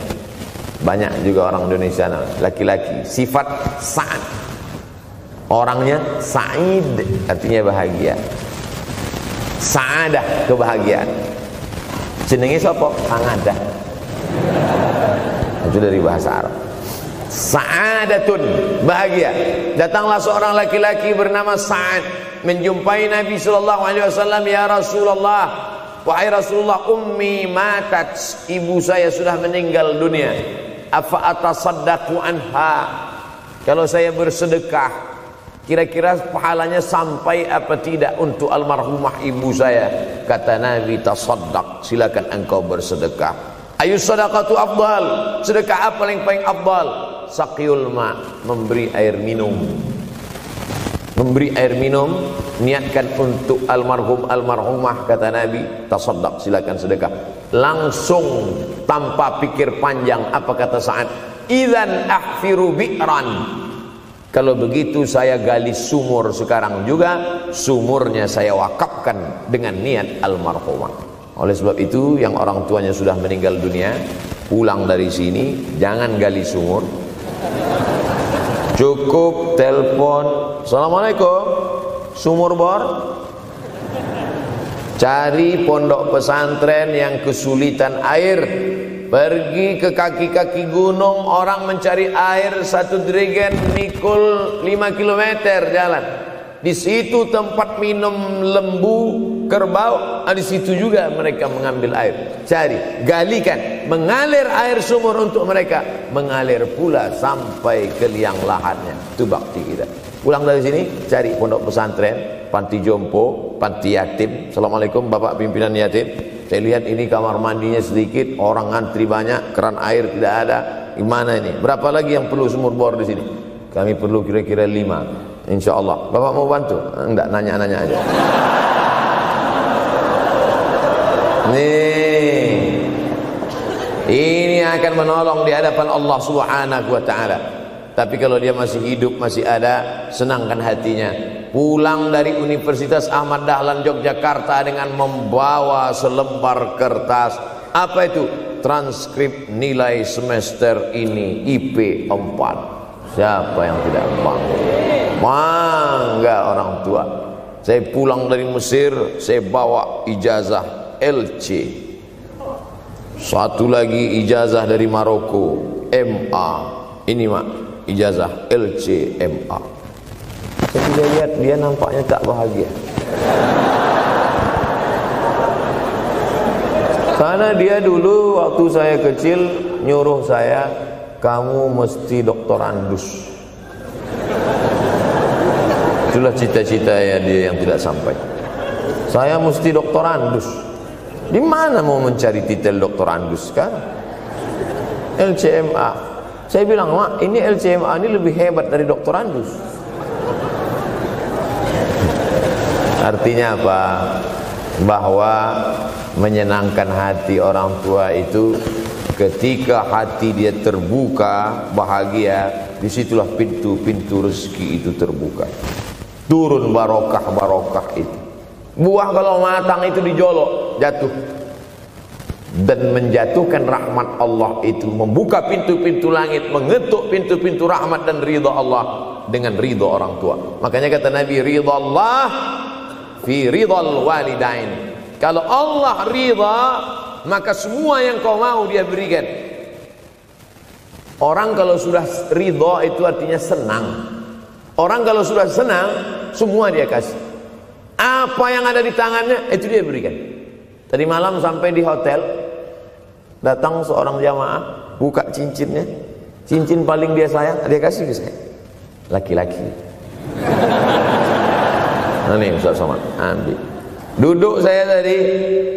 Banyak juga orang Indonesia laki-laki sifat Sa'ad. Orangnya Sa'id, artinya bahagia. Sa'adah, kebahagiaan. Jenenge sapa? Sangadah. Itu dari bahasa Arab. Sa'adatun, bahagia. Datanglah seorang laki-laki bernama Sa'ad menjumpai Nabi sallallahu alaihi wasallam. Ya Rasulullah, wahai Rasulullah, ummi matat, ibu saya sudah meninggal dunia. Afa atasaddaqu anha, kalau saya bersedekah kira-kira pahalanya sampai apa tidak untuk almarhumah ibu saya? Kata Nabi, tasaddaq, silakan engkau bersedekah. Ayu sadaqatu afdal, sedekah apa yang paling afdal? Saqiyul ma, memberi air minum. Memberi air minum, niatkan untuk almarhum almarhumah, kata Nabi, tasaddaq, silakan sedekah. Langsung tanpa pikir panjang, apa kata Sa'ad? Idzan ahfiru bi'ran, kalau begitu saya gali sumur sekarang juga, sumurnya saya wakafkan dengan niat almarhumah. Oleh sebab itu, yang orang tuanya sudah meninggal dunia, pulang dari sini jangan gali sumur, cukup telepon, assalamualaikum, sumur bor. Cari pondok pesantren yang kesulitan air, pergi ke kaki-kaki gunung, orang mencari air, satu jerigen nikul 5 km jalan. Di situ tempat minum lembu, kerbau, di situ juga mereka mengambil air. Cari, galikan, mengalir air sumur untuk mereka, mengalir pula sampai ke liang lahatnya. Itu bakti kita. Pulang dari sini, cari pondok pesantren, panti jompo, panti yatim. Assalamualaikum Bapak pimpinan yatim, saya lihat ini kamar mandinya sedikit, orang ngantri banyak, keran air tidak ada. Gimana ini? Berapa lagi yang perlu sumur bor di sini? Kami perlu kira-kira 5. Insya Allah. Bapak mau bantu? Enggak, nanya-nanya aja. Nih, ini akan menolong di hadapan Allah Subhanahu wa ta'ala. Tapi kalau dia masih hidup, masih ada, senangkan hatinya. Pulang dari Universitas Ahmad Dahlan Yogyakarta dengan membawa selembar kertas. Apa itu? Transkrip nilai semester ini IP 4. Siapa yang tidak bangga? Bangga orang tua. Saya pulang dari Mesir, saya bawa ijazah LC. Satu lagi ijazah dari Maroko, MA. Ini mak, ijazah LC MA. Saya lihat dia nampaknya tak bahagia. Karena dia dulu waktu saya kecil nyuruh saya, kamu mesti doktorandus. Itulah cita-cita ya dia yang tidak sampai. Saya mesti doktorandus. Di mana mau mencari titel doktorandus kan? LCMA. Saya bilang, mak, ini LCMA ini lebih hebat dari doktorandus. Artinya apa? Bahwa menyenangkan hati orang tua itu ketika hati dia terbuka, bahagia, disitulah pintu-pintu rezeki itu terbuka. Turun barokah-barokah itu. Buah kalau matang itu dijolok, jatuh. Dan menjatuhkan rahmat Allah itu, membuka pintu-pintu langit, mengetuk pintu-pintu rahmat dan ridha Allah dengan ridha orang tua. Makanya kata Nabi, ridha Allah fi ridhal walidain. Kalau Allah ridha, maka semua yang kau mau dia berikan. Orang kalau sudah ridha itu artinya senang. Orang kalau sudah senang, semua dia kasih. Apa yang ada di tangannya, itu dia berikan. Tadi malam sampai di hotel, datang seorang jamaah, buka cincinnya. Cincin paling dia sayang, dia kasih ke saya. Laki-laki. Nah nih Ustaz Somad, ambil. Duduk saya tadi,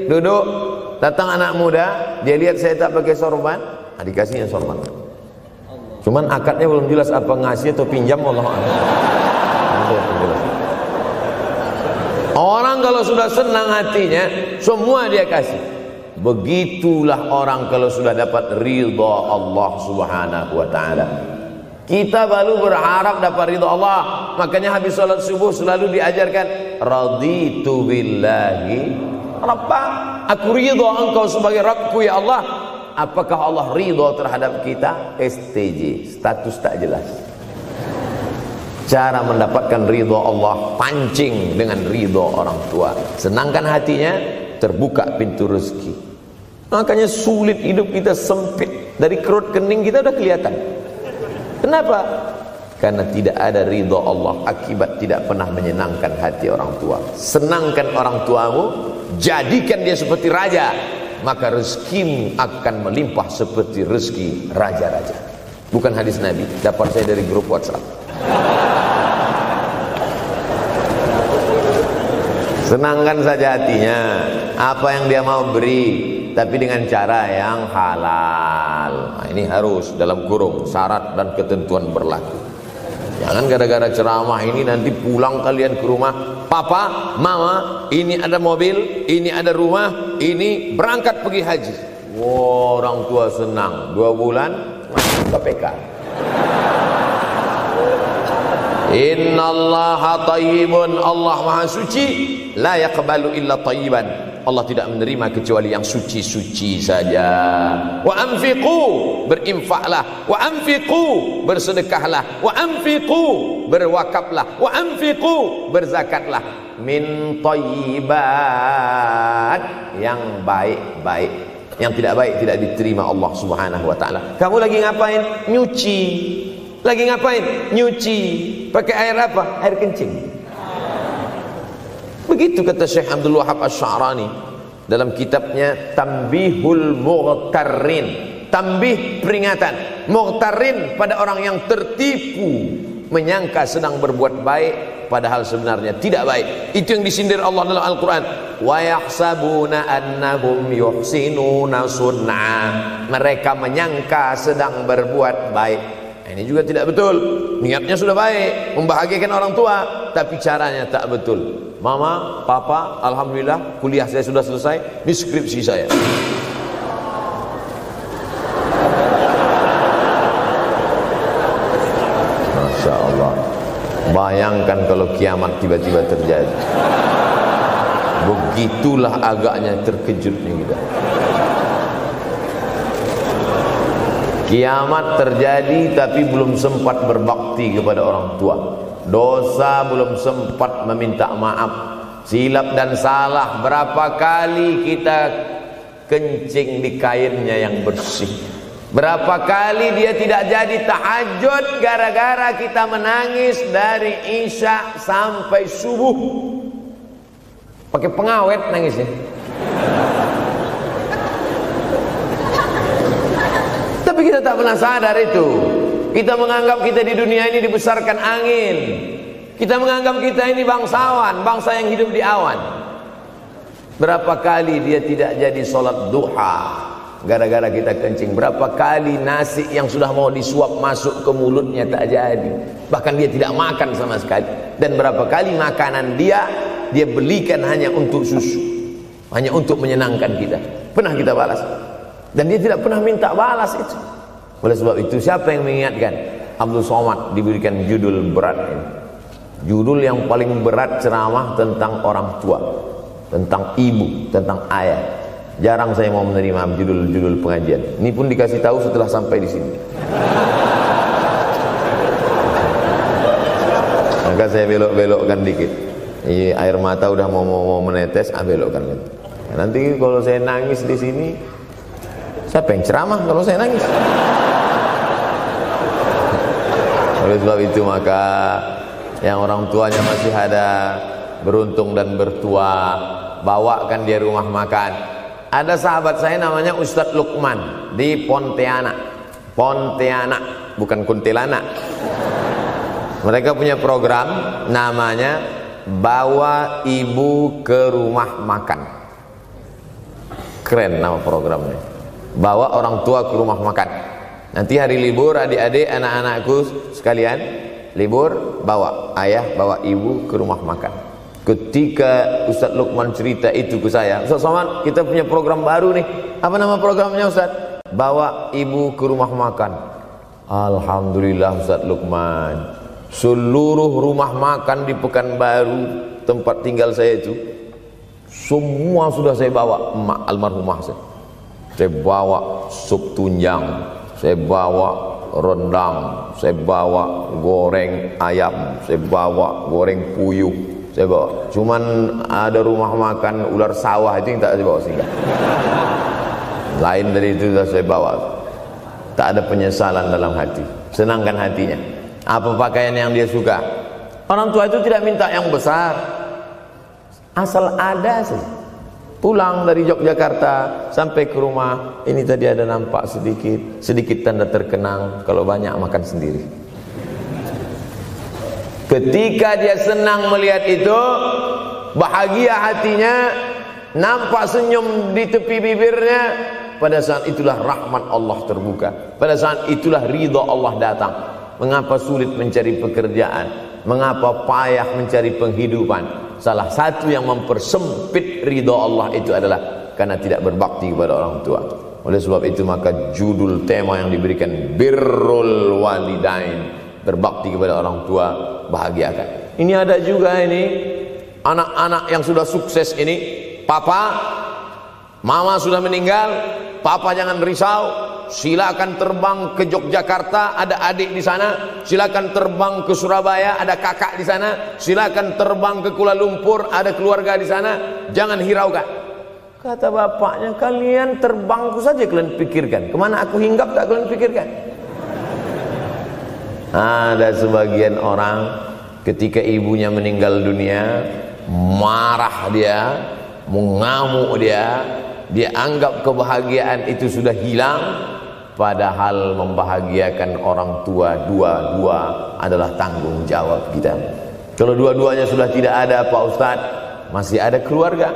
duduk. Datang anak muda, dia lihat saya tak pakai sorban, dikasihnya sorban. Cuman akadnya belum jelas apa ngasih atau pinjam, Allah. Orang kalau sudah senang hatinya, semua dia kasih. Begitulah orang kalau sudah dapat ridha Allah Subhanahu wa ta'ala. Kita baru berharap dapat ridha Allah. Makanya habis salat subuh selalu diajarkan, raditu billahi Rabba, aku ridha engkau sebagai Rabbku ya Allah. Apakah Allah ridha terhadap kita? STJ, status tak jelas. Cara mendapatkan ridha Allah, pancing dengan ridha orang tua. Senangkan hatinya, terbuka pintu rezeki. Makanya sulit hidup kita, sempit. Dari kerut kening kita udah kelihatan. Kenapa? Karena tidak ada ridha Allah akibat tidak pernah menyenangkan hati orang tua. Senangkan orang tuamu, jadikan dia seperti raja, maka rezekimu akan melimpah seperti rezeki raja-raja. Bukan hadis Nabi, dapat saya dari grup WhatsApp. Senangkan saja hatinya, apa yang dia mau beri, tapi dengan cara yang halal. Nah, ini harus dalam kurung syarat dan ketentuan berlaku. Jangan gara-gara ceramah ini nanti pulang kalian ke rumah, papa, mama, ini ada mobil, ini ada rumah, ini berangkat pergi haji. Wow, orang tua senang, 2 bulan KPK. Innallaha thayyibun, Allah maha suci, la yaqbalu illa thayyiban. Allah tidak menerima kecuali yang suci-suci saja. Wa anfiqu, berinfaklah. Wa anfiqu, bersedekahlah. Wa anfiqu, berwakaflah. Wa anfiqu, berzakatlah. Min thayyibat, yang baik-baik. Yang tidak baik tidak diterima Allah Subhanahu wa taala. Kamu lagi ngapain? Nyuci. Lagi ngapain? Nyuci. Pakai air apa? Air kencing. Begitu kata Syekh Abdul Wahab Asy-Sya'rani dalam kitabnya Tanbihul Mughtarrin. Tanbih, peringatan. Mughtarrin, pada orang yang tertipu, menyangka sedang berbuat baik padahal sebenarnya tidak baik. Itu yang disindir Allah dalam Al-Quran. Wa yahsabuna annahum yuhsinuna sun'a. Mereka menyangka sedang berbuat baik. Ini juga tidak betul. Niatnya sudah baik, membahagiakan orang tua, tapi caranya tak betul. Mama, papa, alhamdulillah kuliah saya sudah selesai, ini skripsi saya. Masya Allah. Bayangkan kalau kiamat tiba-tiba terjadi. Begitulah agaknya terkejutnya kita. Kiamat terjadi tapi belum sempat berbakti kepada orang tua. Dosa belum sempat meminta maaf. Silap dan salah berapa kali kita kencing di kainnya yang bersih. Berapa kali dia tidak jadi tahajud gara-gara kita menangis dari Isya sampai subuh. Pakai pengawet nangisnya. Tapi kita tak pernah sadar itu. Kita menganggap kita di dunia ini dibesarkan angin. Kita menganggap kita ini bangsawan, bangsa yang hidup di awan. Berapa kali dia tidak jadi sholat duha gara-gara kita kencing. Berapa kali nasi yang sudah mau disuap masuk ke mulutnya tak jadi. Bahkan dia tidak makan sama sekali. Dan berapa kali makanan dia belikan hanya untuk susu, hanya untuk menyenangkan kita. Pernah kita balas. Dan dia tidak pernah minta balas itu. Oleh sebab itu siapa yang mengingatkan? Abdul Somad diberikan judul berat ini. Judul yang paling berat ceramah tentang orang tua, tentang ibu, tentang ayah. Jarang saya mau menerima judul-judul pengajian. Ini pun dikasih tahu setelah sampai di sini. Maka saya belok-belokkan dikit. Air mata udah mau menetes, belokkan lagi. Nanti kalau saya nangis di sini, siapa yang ceramah kalau saya nangis? Oleh sebab itu maka yang orang tuanya masih ada, beruntung dan bertua, bawakan dia rumah makan. Ada sahabat saya namanya Ustadz Lukman di Pontianak, bukan Kuntilanak. Mereka punya program namanya Bawa Ibu ke Rumah Makan. Keren nama programnya. Bawa orang tua ke rumah makan. Nanti hari libur adik-adik, anak-anakku sekalian libur, bawa ayah, bawa ibu ke rumah makan. Ketika Ustadz Lukman cerita itu ke saya, Ustadz Somad, kita punya program baru nih. Apa nama programnya Ustadz? Bawa ibu ke rumah makan. Alhamdulillah Ustadz Lukman, seluruh rumah makan di Pekanbaru tempat tinggal saya itu, semua sudah saya bawa emak almarhumah saya. Saya bawa sup tunjang, saya bawa rendang, saya bawa goreng ayam, saya bawa goreng puyuh, saya bawa. Cuman ada rumah makan ular sawah itu yang tak saya bawa singgah. Lain dari itu sudah saya bawa. Tak ada penyesalan dalam hati. Senangkan hatinya. Apa pakaian yang dia suka. Orang tua itu tidak minta yang besar, asal ada saja. Pulang dari Yogyakarta sampai ke rumah, ini tadi ada nampak sedikit tanda terkenang. Kalau banyak makan sendiri. Ketika dia senang melihat itu, bahagia hatinya, nampak senyum di tepi bibirnya, pada saat itulah rahmat Allah terbuka. Pada saat itulah ridha Allah datang. Mengapa sulit mencari pekerjaan? Mengapa payah mencari penghidupan? Salah satu yang mempersempit ridha Allah itu adalah karena tidak berbakti kepada orang tua. Oleh sebab itu maka judul tema yang diberikan birrul walidain, berbakti kepada orang tua, bahagiakan. Ini ada juga ini anak-anak yang sudah sukses ini, papa, mama sudah meninggal, papa jangan risau, silakan terbang ke Yogyakarta, ada adik di sana, silakan terbang ke Surabaya, ada kakak di sana, silakan terbang ke Kuala Lumpur, ada keluarga di sana, jangan hiraukan. Kata bapaknya, kalian terbangku saja kalian pikirkan, kemana aku hinggap tak kalian pikirkan. Ada sebagian orang ketika ibunya meninggal dunia, marah dia, mengamuk dia anggap kebahagiaan itu sudah hilang, padahal membahagiakan orang tua dua-dua adalah tanggung jawab kita. Kalau dua-duanya sudah tidak ada Pak Ustadz, masih ada keluarga.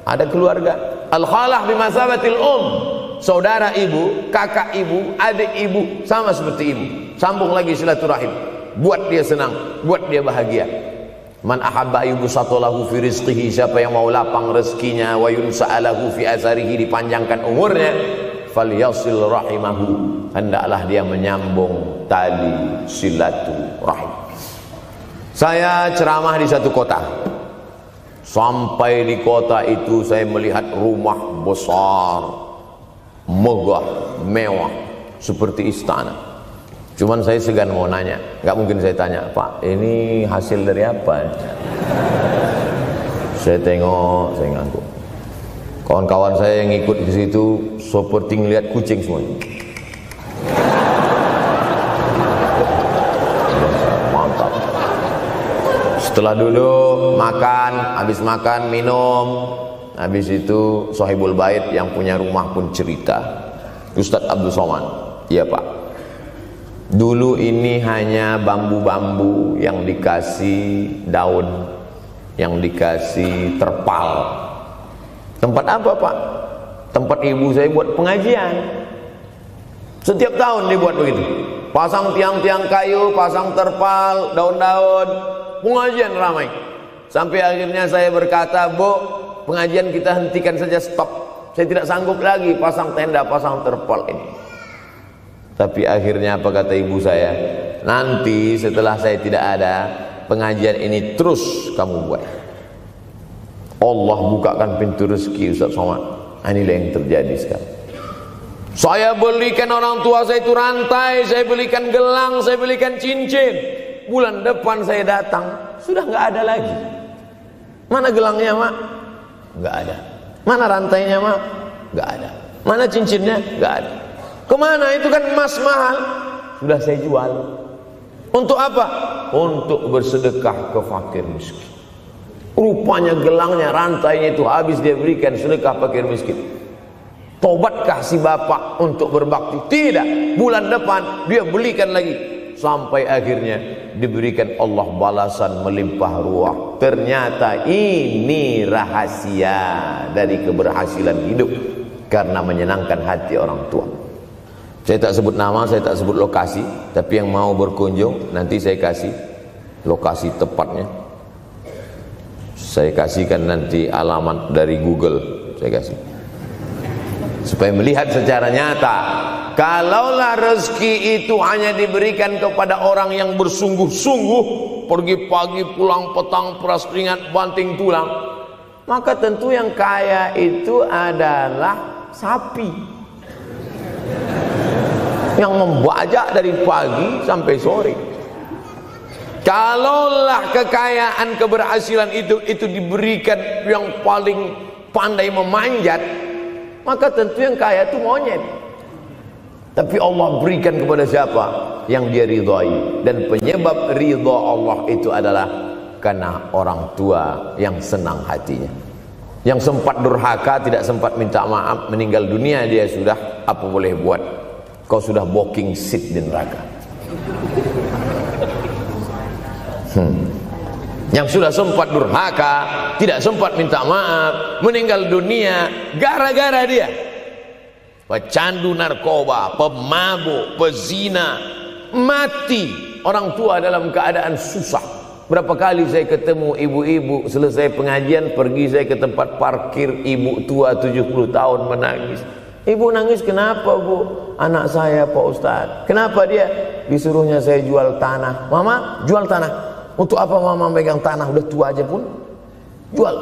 Ada keluarga. Al-khalah bimasabatil saudara ibu, kakak ibu, adik ibu, sama seperti ibu. Sambung lagi silaturahim, buat dia senang, buat dia bahagia. Man ahabba yubsatalahu fi rizqihi, siapa yang mau lapang rezekinya, wa yunsa'alahu fi azarihi, dipanjangkan umurnya, falyasil rahimahu, hendaklah dia menyambung tali silaturahim. Saya ceramah di satu kota. Sampai di kota itu saya melihat rumah besar, megah, mewah, seperti istana. Cuman saya segan mau nanya, nggak mungkin saya tanya, Pak, ini hasil dari apa? Saya tengok, saya ngangguk. Kawan-kawan saya yang ikut di situ seperti ngelihat kucing semuanya. Mantap. Setelah duduk, makan, habis makan, minum, habis itu sahibul bait yang punya rumah pun cerita. Ustadz Abdul Somad, iya Pak. Dulu ini hanya bambu-bambu yang dikasih daun, yang dikasih terpal. Tempat apa Pak? Tempat ibu saya buat pengajian. Setiap tahun dibuat begitu. Pasang tiang-tiang kayu, pasang terpal, daun-daun, pengajian ramai. Sampai akhirnya saya berkata, Bu, pengajian kita hentikan saja, stop. Saya tidak sanggup lagi pasang tenda, pasang terpal ini. Tapi akhirnya apa kata ibu saya? Nanti setelah saya tidak ada, pengajian ini terus kamu buat. Allah bukakan pintu rezeki Ustaz Somad. Inilah yang terjadi sekarang. Saya belikan orang tua saya itu rantai, saya belikan gelang, saya belikan cincin. Bulan depan saya datang, sudah nggak ada lagi. Mana gelangnya Mak? Nggak ada. Mana rantainya Mak? Nggak ada. Mana cincinnya? Nggak ada. Kemana? Itu kan emas mahal. Sudah saya jual. Untuk apa? Untuk bersedekah ke fakir miskin. Rupanya gelangnya, rantainya itu habis dia berikan sedekah fakir miskin. Tobatkah si bapak untuk berbakti? Tidak. Bulan depan dia belikan lagi. Sampai akhirnya diberikan Allah balasan melimpah ruah. Ternyata ini rahasia dari keberhasilan hidup, karena menyenangkan hati orang tua. Saya tak sebut nama, saya tak sebut lokasi, tapi yang mau berkunjung nanti saya kasih lokasi tepatnya. Saya kasihkan nanti alamat dari Google, saya kasih, supaya melihat secara nyata. Kalaulah rezeki itu hanya diberikan kepada orang yang bersungguh-sungguh, pergi pagi pulang petang, peras keringat, banting tulang, maka tentu yang kaya itu adalah sapi yang membajak dari pagi sampai sore. Kalaulah kekayaan, keberhasilan itu diberikan yang paling pandai memanjat, maka tentu yang kaya itu monyet. Tapi Allah berikan kepada siapa yang dia ridhai. Dan penyebab ridha Allah itu adalah karena orang tua yang senang hatinya. Yang sempat durhaka, tidak sempat minta maaf, meninggal dunia dia sudah, apa boleh buat? Kau sudah booking seat di neraka. Yang sudah sempat durhaka, tidak sempat minta maaf, meninggal dunia gara-gara dia pecandu narkoba, pemabuk, pezina, mati. Orang tua dalam keadaan susah. Berapa kali saya ketemu ibu-ibu selesai pengajian, pergi saya ke tempat parkir, ibu tua 70 tahun menangis. Ibu nangis kenapa bu? Anak saya Pak Ustadz. Kenapa dia? Disuruhnya saya jual tanah. Mama jual tanah. Untuk apa mama megang tanah? Udah tua aja pun jual.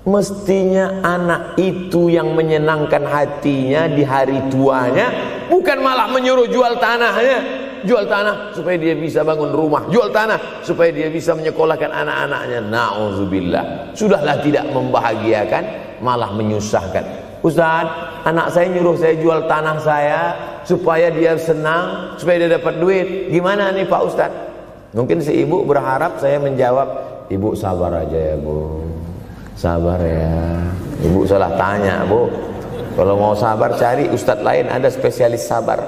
Mestinya anak itu yang menyenangkan hatinya di hari tuanya, bukan malah menyuruh jual tanahnya. Jual tanah supaya dia bisa bangun rumah, jual tanah supaya dia bisa menyekolahkan anak-anaknya. Na'udzubillah. Sudahlah tidak membahagiakan, malah menyusahkan. Ustaz, anak saya nyuruh saya jual tanah saya supaya dia senang, supaya dia dapat duit. Gimana nih Pak Ustaz? Mungkin si ibu berharap saya menjawab, ibu sabar aja ya bu, sabar ya. Ibu salah tanya bu. Kalau mau sabar cari ustadz lain, ada spesialis sabar,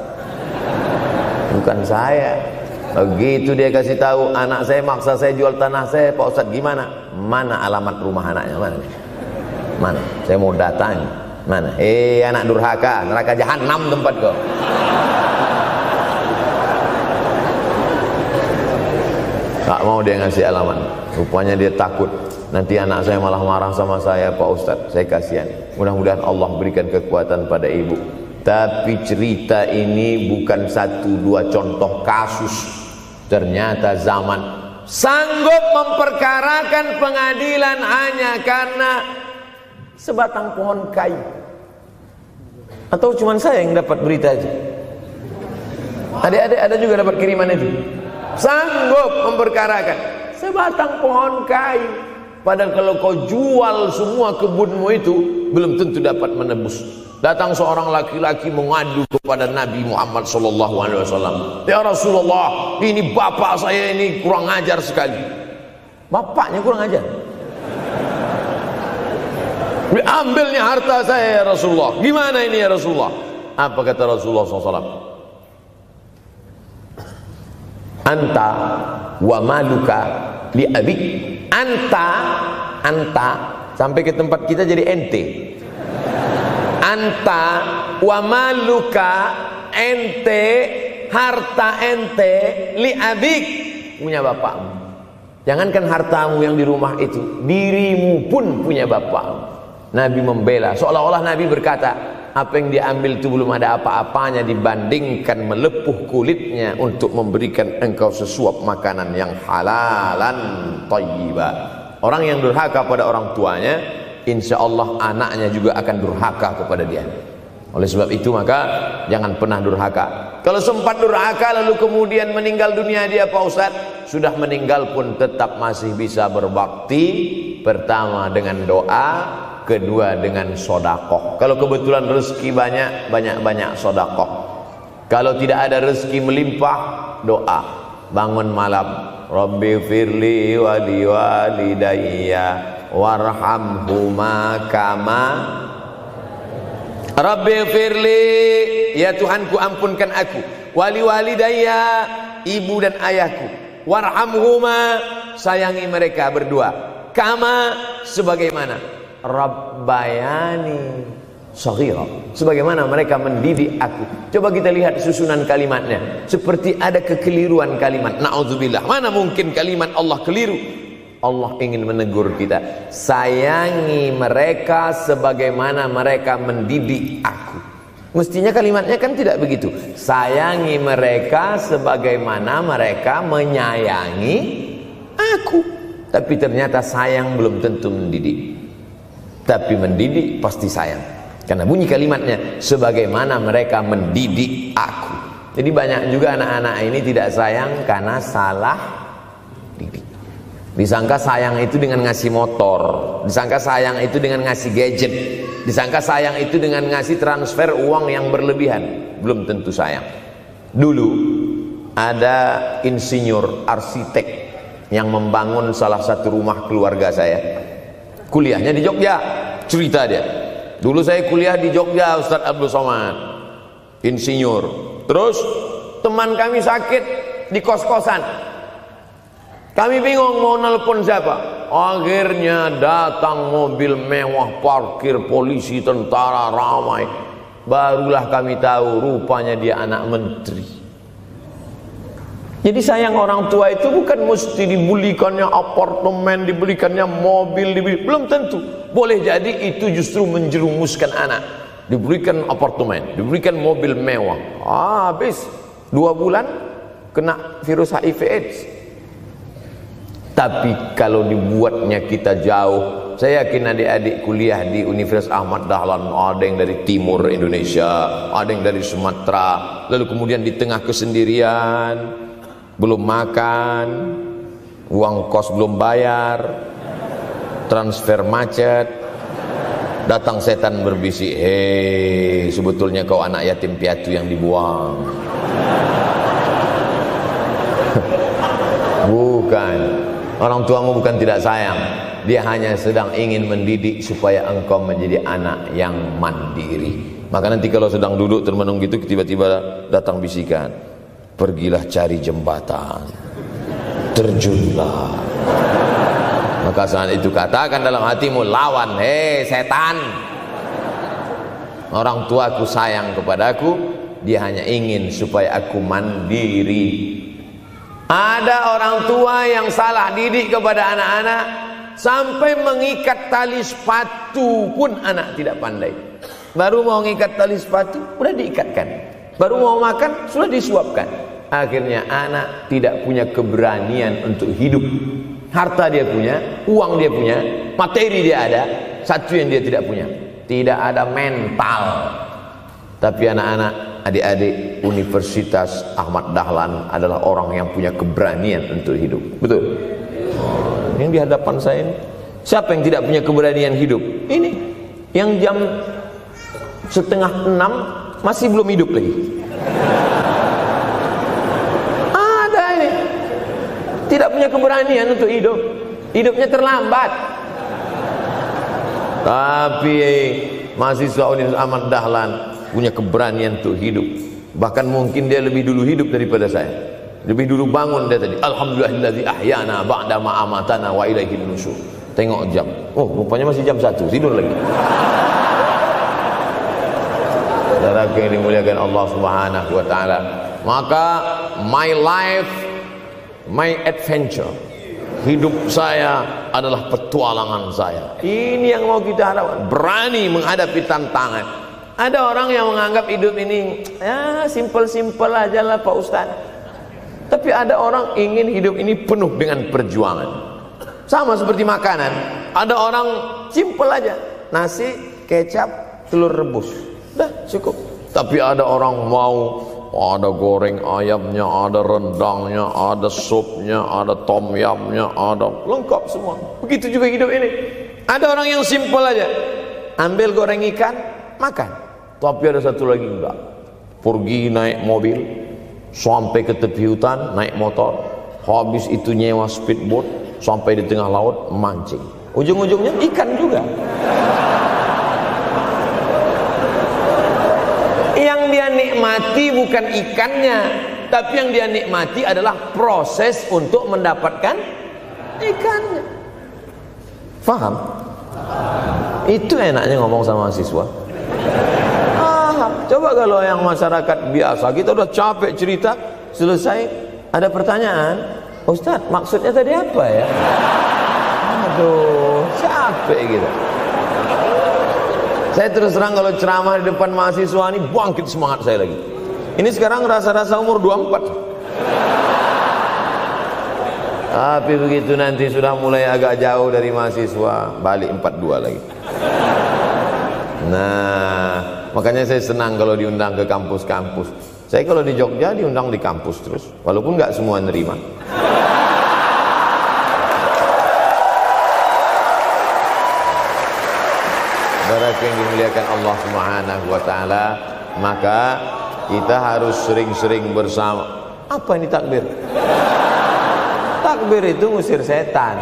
bukan saya. Begitu dia kasih tahu, anak saya maksa saya jual tanah saya, Pak Ustadz gimana? Mana alamat rumah anaknya? Mana? Saya mau datang. Mana? Anak durhaka, neraka jahanam tempat kau. Tak mau dia ngasih alamat. Rupanya dia takut nanti anak saya malah marah sama saya, Pak Ustadz. Saya kasihan. Mudah-mudahan Allah berikan kekuatan pada ibu. Tapi cerita ini bukan satu dua contoh kasus. Ternyata zaman sanggup memperkarakan pengadilan hanya karena sebatang pohon kayu. Atau cuma saya yang dapat berita aja? Adik-adik ada juga dapat kiriman itu. Sanggup memperkarakan sebatang pohon kayu. Padahal kalau kau jual semua kebunmu itu, belum tentu dapat menebus. Datang seorang laki-laki mengadu kepada Nabi Muhammad SAW. Ya Rasulullah, ini bapak saya ini kurang ajar sekali. Bapaknya kurang ajar. Ambilnya harta saya ya Rasulullah. Gimana ini ya Rasulullah? Apa kata Rasulullah SAW? Anta wa maluka li abik. Anta sampai ke tempat kita jadi ente. Anta wa maluka, ente, harta ente, li abik, punya bapakmu. Jangankan hartamu yang di rumah itu, dirimu pun punya bapakmu. Nabi membela, seolah-olah Nabi berkata, apa yang diambil itu belum ada apa-apanya dibandingkan melepuh kulitnya untuk memberikan engkau sesuap makanan yang halalan thayyibah. Orang yang durhaka pada orang tuanya, insya Allah anaknya juga akan durhaka kepada dia. Oleh sebab itu maka jangan pernah durhaka. Kalau sempat durhaka lalu kemudian meninggal dunia dia Pak Ustadz, sudah meninggal pun tetap masih bisa berbakti. Pertama dengan doa, kedua dengan sodakoh. Kalau kebetulan rezeki banyak sodakoh. Kalau tidak ada rezeki melimpah, doa. Bangun malam, Rabbi firli wali walidayya warhamhuma kama Rabbi firli, ya Tuhanku ampunkan aku, wali walidayya, ibu dan ayahku, warhamhuma, sayangi mereka berdua, kama, sebagaimana Rabbayani shaghira, sebagaimana mereka mendidik aku. Coba kita lihat susunan kalimatnya, seperti ada kekeliruan kalimat. Na'udzubillah, mana mungkin kalimat Allah keliru. Allah ingin menegur kita, sayangi mereka sebagaimana mereka mendidik aku. Mestinya kalimatnya kan tidak begitu, sayangi mereka sebagaimana mereka menyayangi aku. Tapi ternyata sayang belum tentu mendidik, tapi mendidik pasti sayang. Karena bunyi kalimatnya, sebagaimana mereka mendidik aku. Jadi banyak juga anak-anak ini tidak sayang karena salah didik. Disangka sayang itu dengan ngasih motor, disangka sayang itu dengan ngasih gadget. disangka sayang itu dengan ngasih transfer uang yang berlebihan. Belum tentu sayang. Dulu ada insinyur arsitek yang membangun salah satu rumah keluarga saya. Kuliahnya di Jogja. Cerita dia, dulu saya kuliah di Jogja, Ustadz Abdul Somad, insinyur. Terus teman kami sakit di kos-kosan. Kami bingung mau nelpon siapa. Akhirnya datang mobil mewah, parkir polisi, tentara, ramai. Barulah kami tahu rupanya dia anak menteri. Jadi sayang orang tua itu bukan mesti dibelikannya apartemen, dibelikannya mobil, belum tentu. Boleh jadi itu justru menjerumuskan anak. Diberikan apartemen, diberikan mobil mewah. Habis 2 bulan kena virus HIV AIDS. Tapi kalau dibuatnya kita jauh, saya yakin adik-adik kuliah di Universitas Ahmad Dahlan, ada yang dari timur Indonesia, ada yang dari Sumatera, lalu kemudian di tengah kesendirian, belum makan, uang kos belum bayar, transfer macet, datang setan berbisik, hei, sebetulnya kau anak yatim piatu yang dibuang. Bukan, orang tuamu bukan tidak sayang, dia hanya sedang ingin mendidik supaya engkau menjadi anak yang mandiri. Maka nanti kalau sedang duduk termenung gitu, tiba-tiba datang bisikan, pergilah cari jembatan, terjunlah. Maka saat itu katakan dalam hatimu, lawan, hei setan. Orang tuaku sayang kepadaku, dia hanya ingin supaya aku mandiri. Ada orang tua yang salah didik kepada anak-anak, sampai mengikat tali sepatu pun anak tidak pandai. Baru mau mengikat tali sepatu, sudah diikatkan. Baru mau makan, sudah disuapkan. Akhirnya anak tidak punya keberanian untuk hidup. Harta dia punya, uang dia punya, materi dia ada. Satu yang dia tidak punya, tidak ada mental. Tapi anak-anak, adik-adik Universitas Ahmad Dahlan adalah orang yang punya keberanian untuk hidup. Betul? Yang di hadapan saya ini, siapa yang tidak punya keberanian hidup? Ini yang jam 5:30 masih belum hidup lagi. Ada ini tidak punya keberanian untuk hidup, hidupnya terlambat. Tapi mahasiswa Universitas Ahmad Dahlan punya keberanian untuk hidup. Bahkan mungkin dia lebih dulu hidup daripada saya. Lebih dulu bangun dia tadi. Alhamdulillahillazi ahyana ba'da ma amatana wa ilaihin nusyur. Tengok jam. Oh, rupanya masih jam 1. Tidur lagi. Saudara yang dimuliakan Allah Subhanahu wa taala. Maka my life, my adventure. Hidup saya adalah petualangan saya. Ini yang mau kita harapkan. Berani menghadapi tantangan. Ada orang yang menganggap hidup ini ya simpel-simpel aja lah Pak Ustadz. Tapi ada orang ingin hidup ini penuh dengan perjuangan. Sama seperti makanan. Ada orang simpel aja, nasi, kecap, telur rebus, dah cukup. Tapi ada orang mau ada goreng ayamnya, ada rendangnya, ada supnya, ada tom yamnya, ada lengkap semua. Begitu juga hidup ini. Ada orang yang simpel aja, ambil goreng ikan, makan. Tapi ada satu lagi enggak, pergi naik mobil sampai ke tepi hutan, naik motor, habis itu nyewa speedboat sampai di tengah laut mancing. Ujung-ujungnya ikan juga. Yang dia nikmati bukan ikannya, tapi yang dia nikmati adalah proses untuk mendapatkan ikannya. Faham? Itu enaknya ngomong sama mahasiswa. Coba kalau yang masyarakat biasa, kita udah capek cerita, selesai ada pertanyaan, Ustadz maksudnya tadi apa ya? Aduh, capek gitu. Saya terus terang kalau ceramah di depan mahasiswa ini bangkit semangat saya lagi. Ini sekarang rasa-rasa umur 24. Tapi begitu nanti sudah mulai agak jauh dari mahasiswa, balik 42 lagi. Nah, makanya saya senang kalau diundang ke kampus-kampus. Saya kalau di Jogja diundang di kampus terus, walaupun nggak semua nerima. Saudara saudaraku yang dimuliakan Allah Subhanahu wa taala, maka kita harus sering-sering bersama. Apa ini takbir? Takbir itu ngusir setan.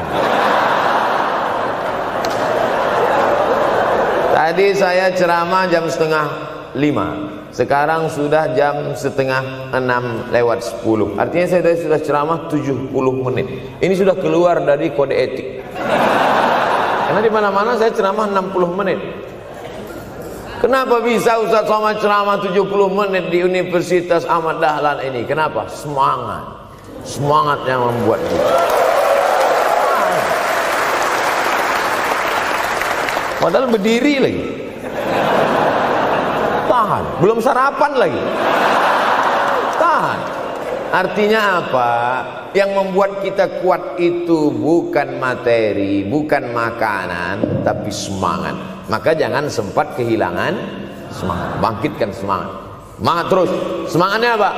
Tadi saya ceramah jam 4:30. Sekarang sudah jam 5:30 Artinya saya sudah ceramah 70 menit. Ini sudah keluar dari kode etik. Karena di mana-mana saya ceramah 60 menit. Kenapa bisa Ustaz Somad ceramah 70 menit di Universitas Ahmad Dahlan ini? Kenapa? Semangat. Semangat yang membuat kita. Padahal berdiri lagi. Tahan. Belum sarapan lagi. Tahan. Artinya apa? Yang membuat kita kuat itu bukan materi, bukan makanan, tapi semangat. Maka jangan sempat kehilangan semangat. Bangkitkan semangat. Semangat terus. Semangatnya apa?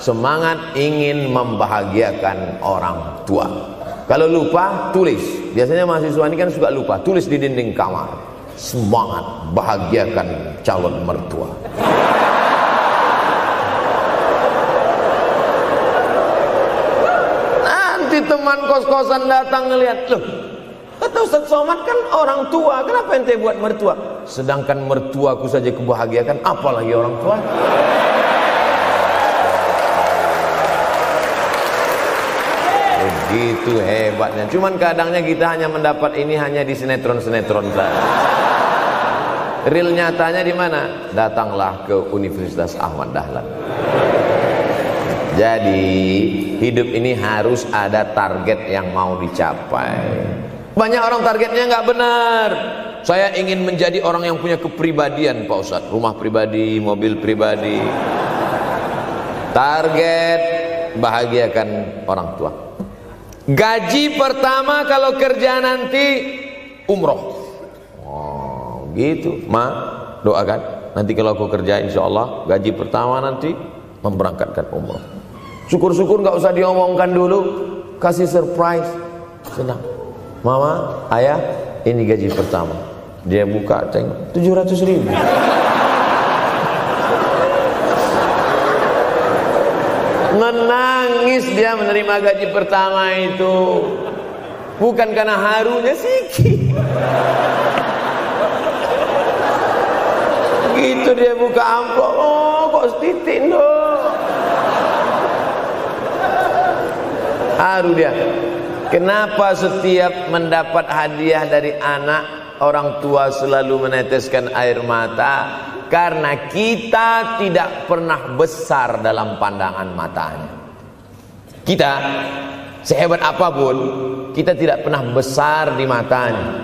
Semangat ingin membahagiakan orang tua. Kalau lupa, tulis. Biasanya mahasiswa ini kan suka lupa. Tulis di dinding kamar. Semangat bahagiakan calon mertua. Nanti teman kos-kosan datang ngelihat, loh, kata Ustaz Somad kan orang tua, kenapa ente buat mertua? Sedangkan mertuaku saja kebahagiakan, apalagi orang tua. Begitu hebatnya. Cuman kadangnya kita hanya mendapat ini hanya di sinetron-sinetron saja. Real nyatanya di mana? Datanglah ke Universitas Ahmad Dahlan. Jadi hidup ini harus ada target yang mau dicapai. Banyak orang targetnya nggak benar. Saya ingin menjadi orang yang punya kepribadian, Pak Ustadz. Rumah pribadi, mobil pribadi. Target bahagiakan orang tua. Gaji pertama kalau kerja nanti umroh. Oh, gitu. Ma, doakan. Nanti kalau aku kerja insya Allah gaji pertama nanti memberangkatkan umroh. Syukur-syukur nggak usah diomongkan dulu, kasih surprise, senang. Mama, ayah, ini gaji pertama. Dia buka, tengok 700.000. Menangis dia menerima gaji pertama itu, bukan karena harunya sikit. Gitu dia buka amplop, oh kok setitik dong. Haru dia. Kenapa setiap mendapat hadiah dari anak, orang tua selalu meneteskan air mata? Karena kita tidak pernah besar dalam pandangan matanya. Kita sehebat apapun, kita tidak pernah besar di matanya.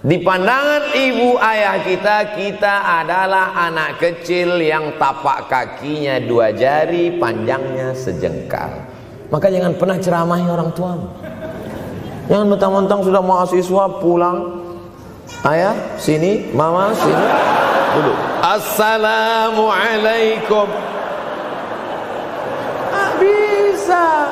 Di pandangan ibu ayah kita, kita adalah anak kecil yang tapak kakinya 2 jari, panjangnya sejengkal. Maka jangan pernah ceramahi orang tuamu. Jangan mentang-mentang sudah mahasiswa pulang, ayah sini, mama sini, dulu assalamualaikum. Bisa.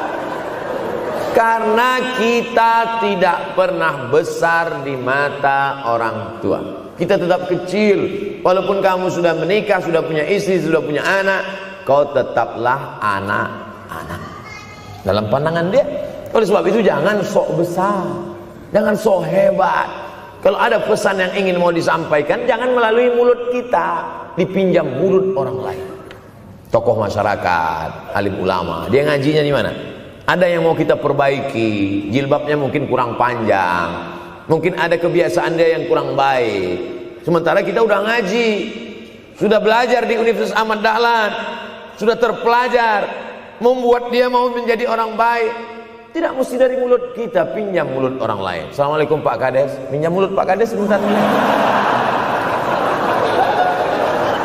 Karena kita tidak pernah besar di mata orang tua. Kita tetap kecil. Walaupun kamu sudah menikah, sudah punya istri, sudah punya anak, kau tetaplah anak-anak dalam pandangan dia. Oleh sebab itu jangan sok besar, jangan sok hebat. Kalau ada pesan yang ingin mau disampaikan, jangan melalui mulut kita, dipinjam mulut orang lain. Tokoh masyarakat, alim ulama, dia ngajinya di mana? Ada yang mau kita perbaiki, jilbabnya mungkin kurang panjang, mungkin ada kebiasaan dia yang kurang baik. Sementara kita udah ngaji, sudah belajar di Universitas Ahmad Dahlan, sudah terpelajar, membuat dia mau menjadi orang baik. Tidak mesti dari mulut kita, pinjam mulut orang lain. Assalamualaikum Pak Kades, pinjam mulut Pak Kades sebentar.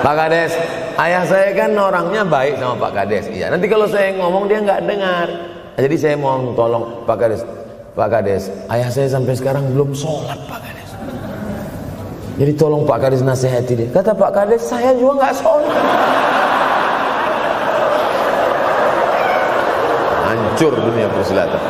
Pak Kades, ayah saya kan orangnya baik sama Pak Kades. Iya, nanti kalau saya ngomong dia nggak dengar. Jadi saya mohon tolong Pak Kades. Pak Kades, ayah saya sampai sekarang belum sholat Pak Kades. Jadi tolong Pak Kades nasihati dia. Kata Pak Kades, saya juga nggak sholat. Hancur dunia persilatan.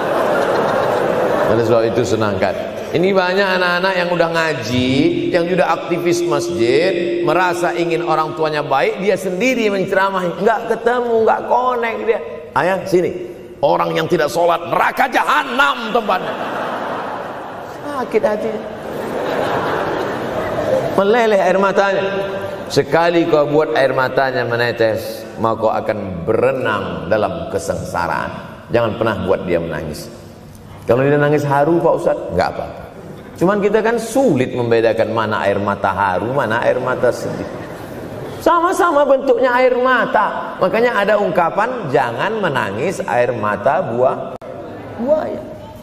Oleh sebab itu senangkan. Ini banyak anak-anak yang udah ngaji, yang sudah aktivis masjid, merasa ingin orang tuanya baik, dia sendiri menceramahi, nggak ketemu, nggak connect dia. Ayah sini, orang yang tidak sholat neraka jahanam tempatnya. Sakit hati, meleleh air matanya. Sekali kau buat air matanya menetes, maka kau akan berenang dalam kesengsaraan. Jangan pernah buat dia menangis. Kalau dia nangis haru Pak Ustadz, nggak apa-apa. Cuman kita kan sulit membedakan mana air mata haru, mana air mata sedih. Sama-sama bentuknya air mata. Makanya ada ungkapan jangan menangis air mata buaya.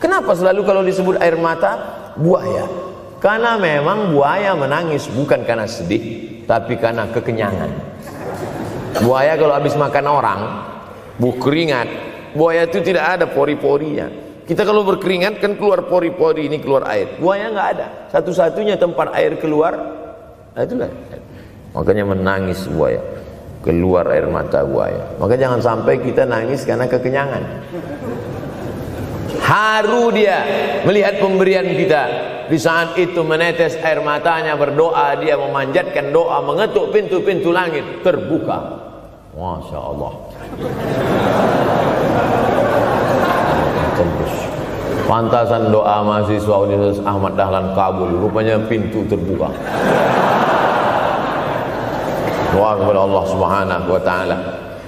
Kenapa selalu kalau disebut air mata buaya? Karena memang buaya menangis bukan karena sedih, tapi karena kekenyangan. Buaya kalau habis makan orang, keringat, buaya itu tidak ada pori-porinya. Kita kalau berkeringat kan keluar pori-pori, ini keluar air. Buaya nggak ada. Satu-satunya tempat air keluar, nah itulah. Makanya menangis buaya, keluar air mata buaya. Maka jangan sampai kita nangis karena kekenyangan. Haru dia melihat pemberian kita. Di saat itu menetes air matanya, berdoa, dia memanjatkan doa, mengetuk pintu-pintu langit, terbuka. Masya Allah. Pantasan doa mahasiswa Universitas Ahmad Dahlan kabul, rupanya pintu terbuka. Doa kepada Allah Subhanahu wa taala.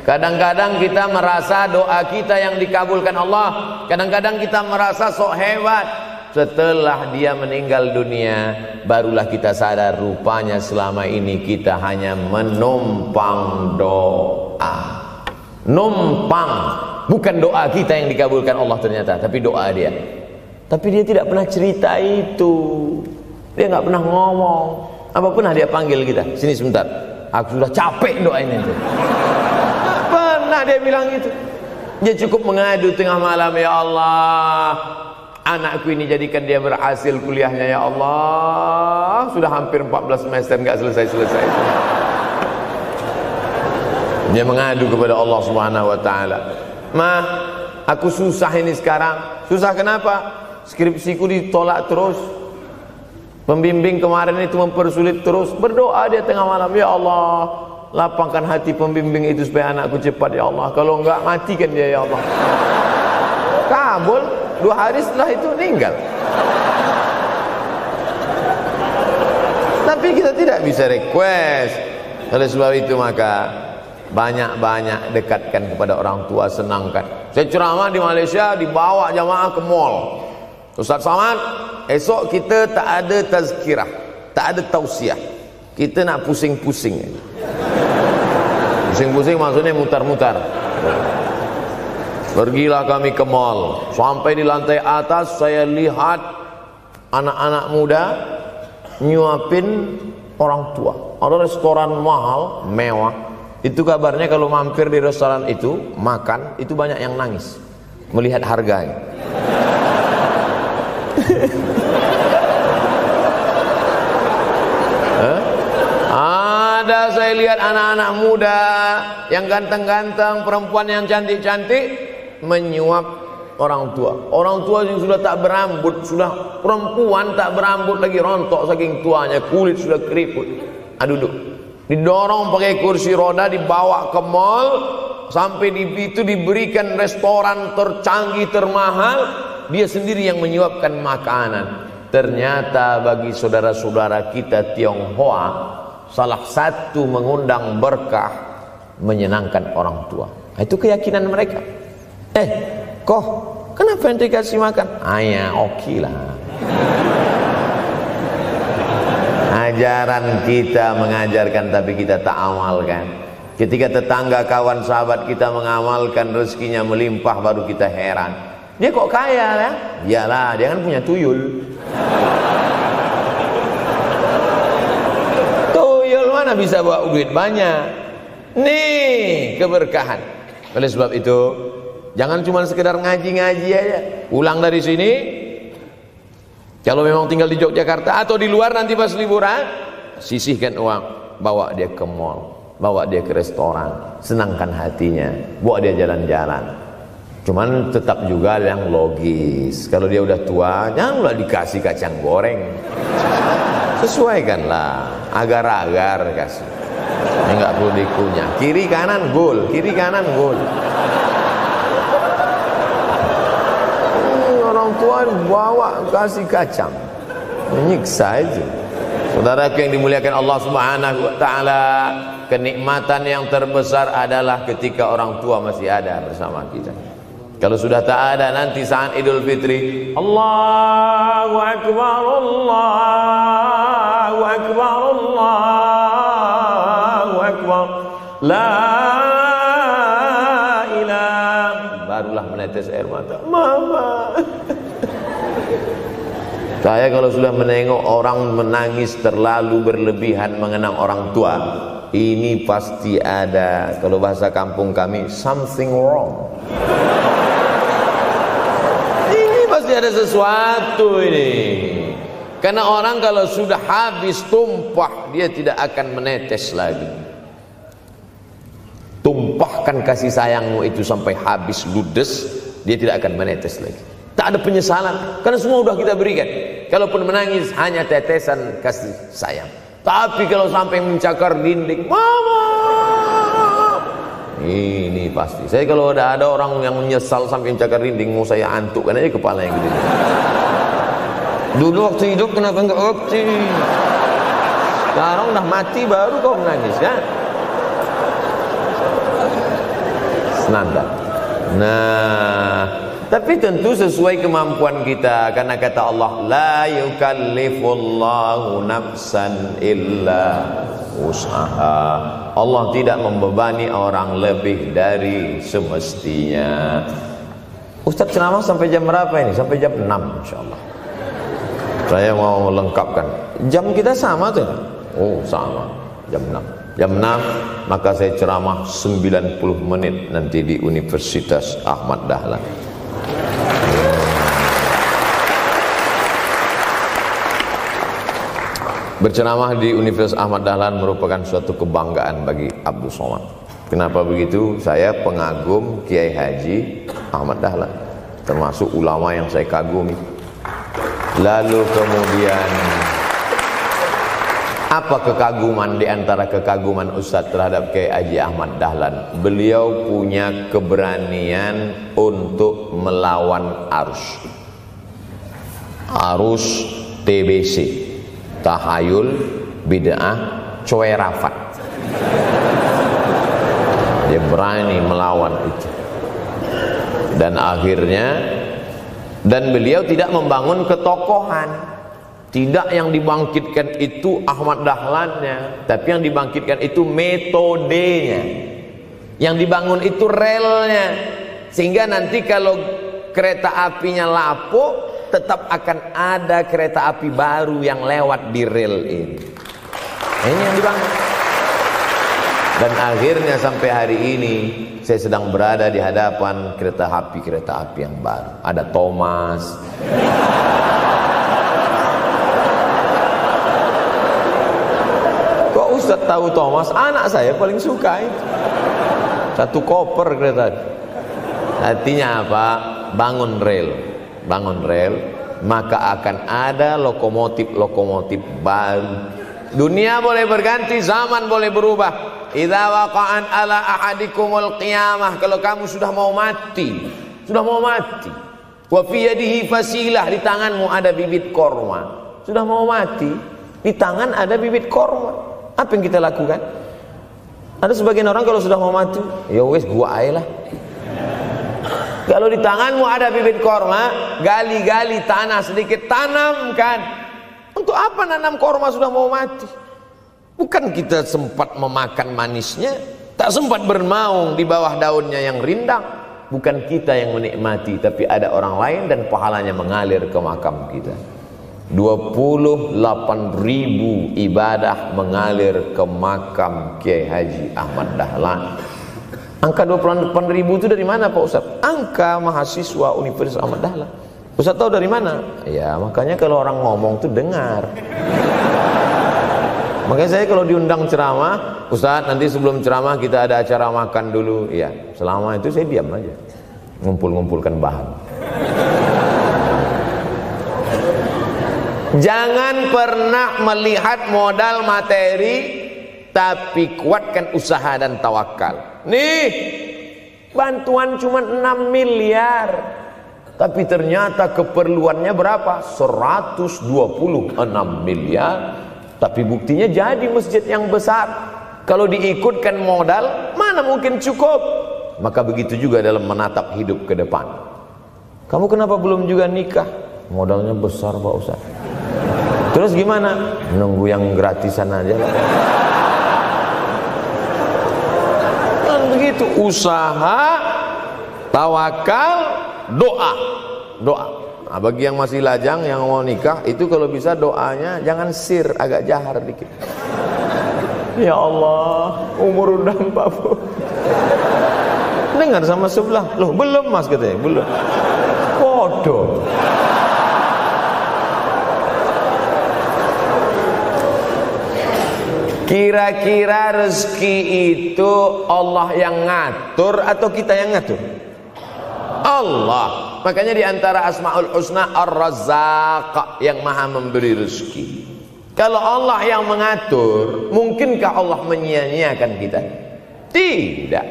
Kadang-kadang kita merasa doa kita yang dikabulkan Allah, kadang-kadang kita merasa sok hebat. Setelah dia meninggal dunia, barulah kita sadar rupanya selama ini kita hanya menumpang doa. Numpang, bukan doa kita yang dikabulkan Allah ternyata, tapi doa dia. Tapi dia tidak pernah cerita itu. Dia nggak pernah ngomong. Apa pernah dia panggil kita? Sini sebentar. Aku sudah capek doain itu. Pernah dia bilang itu. Dia cukup mengadu tengah malam, ya Allah, anakku ini jadikan dia berhasil kuliahnya ya Allah. Sudah hampir 14 semester nggak selesai-selesai. Dia mengadu kepada Allah Subhanahu wa taala. Ma, aku susah ini sekarang. Susah kenapa? Skripsiku ditolak terus. Pembimbing kemarin itu mempersulit terus. Berdoa dia tengah malam, ya Allah, lapangkan hati pembimbing itu supaya anakku cepat ya Allah. Kalau enggak, matikan dia ya Allah. Kabul. 2 hari setelah itu meninggal. Tapi kita tidak bisa request. Oleh sebab itu maka banyak-banyak dekatkan kepada orang tua, senangkan. Saya ceramah di Malaysia, dibawa jamaah ke mall. Ustaz Samad, esok kita tak ada tazkirah, tak ada tausiah. Kita nak pusing-pusing. Pusing-pusing maksudnya mutar-mutar. Pergilah kami ke mall. Sampai di lantai atas saya lihat anak-anak muda nyuapin orang tua. Ada restoran mahal, mewah. Itu kabarnya kalau mampir di restoran itu, makan, itu banyak yang nangis melihat harganya. Ada saya lihat anak-anak muda yang ganteng-ganteng, perempuan yang cantik-cantik menyuap orang tua. Orang tua yang sudah tak berambut, sudah perempuan tak berambut lagi, rontok saking tuanya, kulit sudah keriput. Duduk, didorong pakai kursi roda, dibawa ke mall, sampai di situ diberikan restoran tercanggih, termahal, dia sendiri yang menyuapkan makanan. Ternyata bagi saudara-saudara kita Tionghoa, salah satu mengundang berkah menyenangkan orang tua. Itu keyakinan mereka. Kok kenapa ente kasih makan? Ya oke lah. Ajaran kita mengajarkan tapi kita tak amalkan. Ketika tetangga, kawan, sahabat kita mengamalkan, rezekinya melimpah, baru kita heran. Dia kok kaya ya? Iyalah, dia kan punya tuyul. Tuyul mana bisa bawa duit banyak? Nih keberkahan. Oleh sebab itu, jangan cuma sekedar ngaji-ngaji aja. Pulang dari sini, kalau memang tinggal di Yogyakarta atau di luar nanti pas liburan, sisihkan uang, bawa dia ke mall, bawa dia ke restoran, senangkan hatinya, bawa dia jalan-jalan. Cuman tetap juga yang logis. Kalau dia udah tua, janganlah dikasih kacang goreng. Sesuaikanlah, agar-agar kasih. Ini nggak perlu dikunyah. Kiri kanan gol, kiri kanan gol. Orang tua bawa kasih kacang, menyiksa itu. Saudara yang dimuliakan Allah Subhanahu wa taala, kenikmatan yang terbesar adalah ketika orang tua masih ada bersama kita. Kalau sudah tak ada, nanti saat Idul Fitri, Allahu Akbar, Allahu Akbar, Allahu Akbar, la ilaha, barulah menetes air mata. Mama. Saya kalau sudah menengok orang menangis terlalu berlebihan mengenang orang tua, ini pasti ada, kalau bahasa kampung kami, something wrong. Ini pasti ada sesuatu ini. Karena orang kalau sudah habis tumpah, dia tidak akan menetes lagi. Tumpahkan kasih sayangmu itu sampai habis ludes, dia tidak akan menetes lagi. Tak ada penyesalan, karena semua sudah kita berikan. Kalaupun menangis hanya tetesan kasih sayang. Tapi kalau sampai mencakar dinding, mama, ini pasti. Saya kalau ada orang yang menyesal sampai mencakar dinding, mau saya antukkan aja kepala yang gede. Dulu waktu hidup kenapa enggak opti? Sekarang udah mati baru kau menangis, ya? Senanda. Nah, tapi tentu sesuai kemampuan kita, karena kata Allah, la yukallifullahu nafsan illa wus'aha. Allah tidak membebani orang lebih dari semestinya. Ustaz ceramah sampai jam berapa ini? Sampai jam 6 insyaallah. Saya mau lengkapkan. Jam kita sama tuh. Oh, sama. Jam 6. Jam 6 maka saya ceramah 90 menit nanti di Universitas Ahmad Dahlan. Berceramah di Universitas Ahmad Dahlan merupakan suatu kebanggaan bagi Abdul Somad. Kenapa begitu? Saya pengagum Kiai Haji Ahmad Dahlan, termasuk ulama yang saya kagumi. Lalu kemudian apa kekaguman di antara kekaguman Ustadz terhadap Kiai Haji Ahmad Dahlan? Beliau punya keberanian untuk melawan arus TBC, tahayul, bid'ah, coerafat. Dia berani melawan itu. Dan akhirnya, dan beliau tidak membangun ketokohan. Tidak yang dibangkitkan itu Ahmad Dahlannya, tapi yang dibangkitkan itu metodenya. Yang dibangun itu relnya. Sehingga nanti kalau kereta apinya lapuk, tetap akan ada kereta api baru yang lewat di rel ini. Ini yang dibangun. Dan akhirnya sampai hari ini saya sedang berada di hadapan kereta api yang baru. Ada Thomas. Kok Ustaz tahu Thomas? Anak saya paling suka itu. Satu koper kereta. Artinya apa? Bangun rel, maka akan ada lokomotif baru. Dunia boleh berganti, zaman boleh berubah. Idza waqa'an ala ahadikumul qiyamah, kalau kamu sudah mau mati, wa fi yadihi fasilah, di tanganmu ada bibit korma. Sudah mau mati, di tangan ada bibit korma. Apa yang kita lakukan? Ada sebagian orang kalau sudah mau mati, ya wes gua aja lah. Kalau di tanganmu ada bibit korma, gali-gali tanah sedikit, tanamkan. Untuk apa nanam korma sudah mau mati? Bukan kita sempat memakan manisnya, tak sempat bermaung di bawah daunnya yang rindang. Bukan kita yang menikmati, tapi ada orang lain dan pahalanya mengalir ke makam kita. 28.000 ibadah mengalir ke makam Kiai Haji Ahmad Dahlan. Angka 28.000 itu dari mana Pak Ustaz? Angka mahasiswa Universitas Ahmad Dahlan. Ustaz tahu dari mana? Ya makanya kalau orang ngomong tuh dengar. Makanya saya kalau diundang ceramah, Ustaz nanti sebelum ceramah kita ada acara makan dulu. Ya selama itu saya diam aja. ngumpul-ngumpulkan bahan. Jangan pernah melihat modal materi, tapi kuatkan usaha dan tawakal. Nih, bantuan cuma 6 miliar, tapi ternyata keperluannya berapa? 126 miliar. Tapi buktinya jadi masjid yang besar. Kalau diikutkan modal, mana mungkin cukup? Maka begitu juga dalam menatap hidup ke depan. Kamu kenapa belum juga nikah? Modalnya besar Pak Ustaz. Terus gimana? Nunggu yang gratisan aja lah. Kan begitu, usaha, tawakal, doa. Doa. Nah, bagi yang masih lajang, yang mau nikah, itu kalau bisa doanya jangan sir, agak jahar dikit. Ya Allah, umur udah 40. Dengar sama sebelah, loh belum mas katanya, belum. Bodoh. Kira-kira rezeki itu Allah yang ngatur atau kita yang ngatur? Allah. Makanya di antara Asmaul Husna Ar-Razzaq, yang maha memberi rezeki. Kalau Allah yang mengatur, mungkinkah Allah menyia-nyiakan kita? Tidak.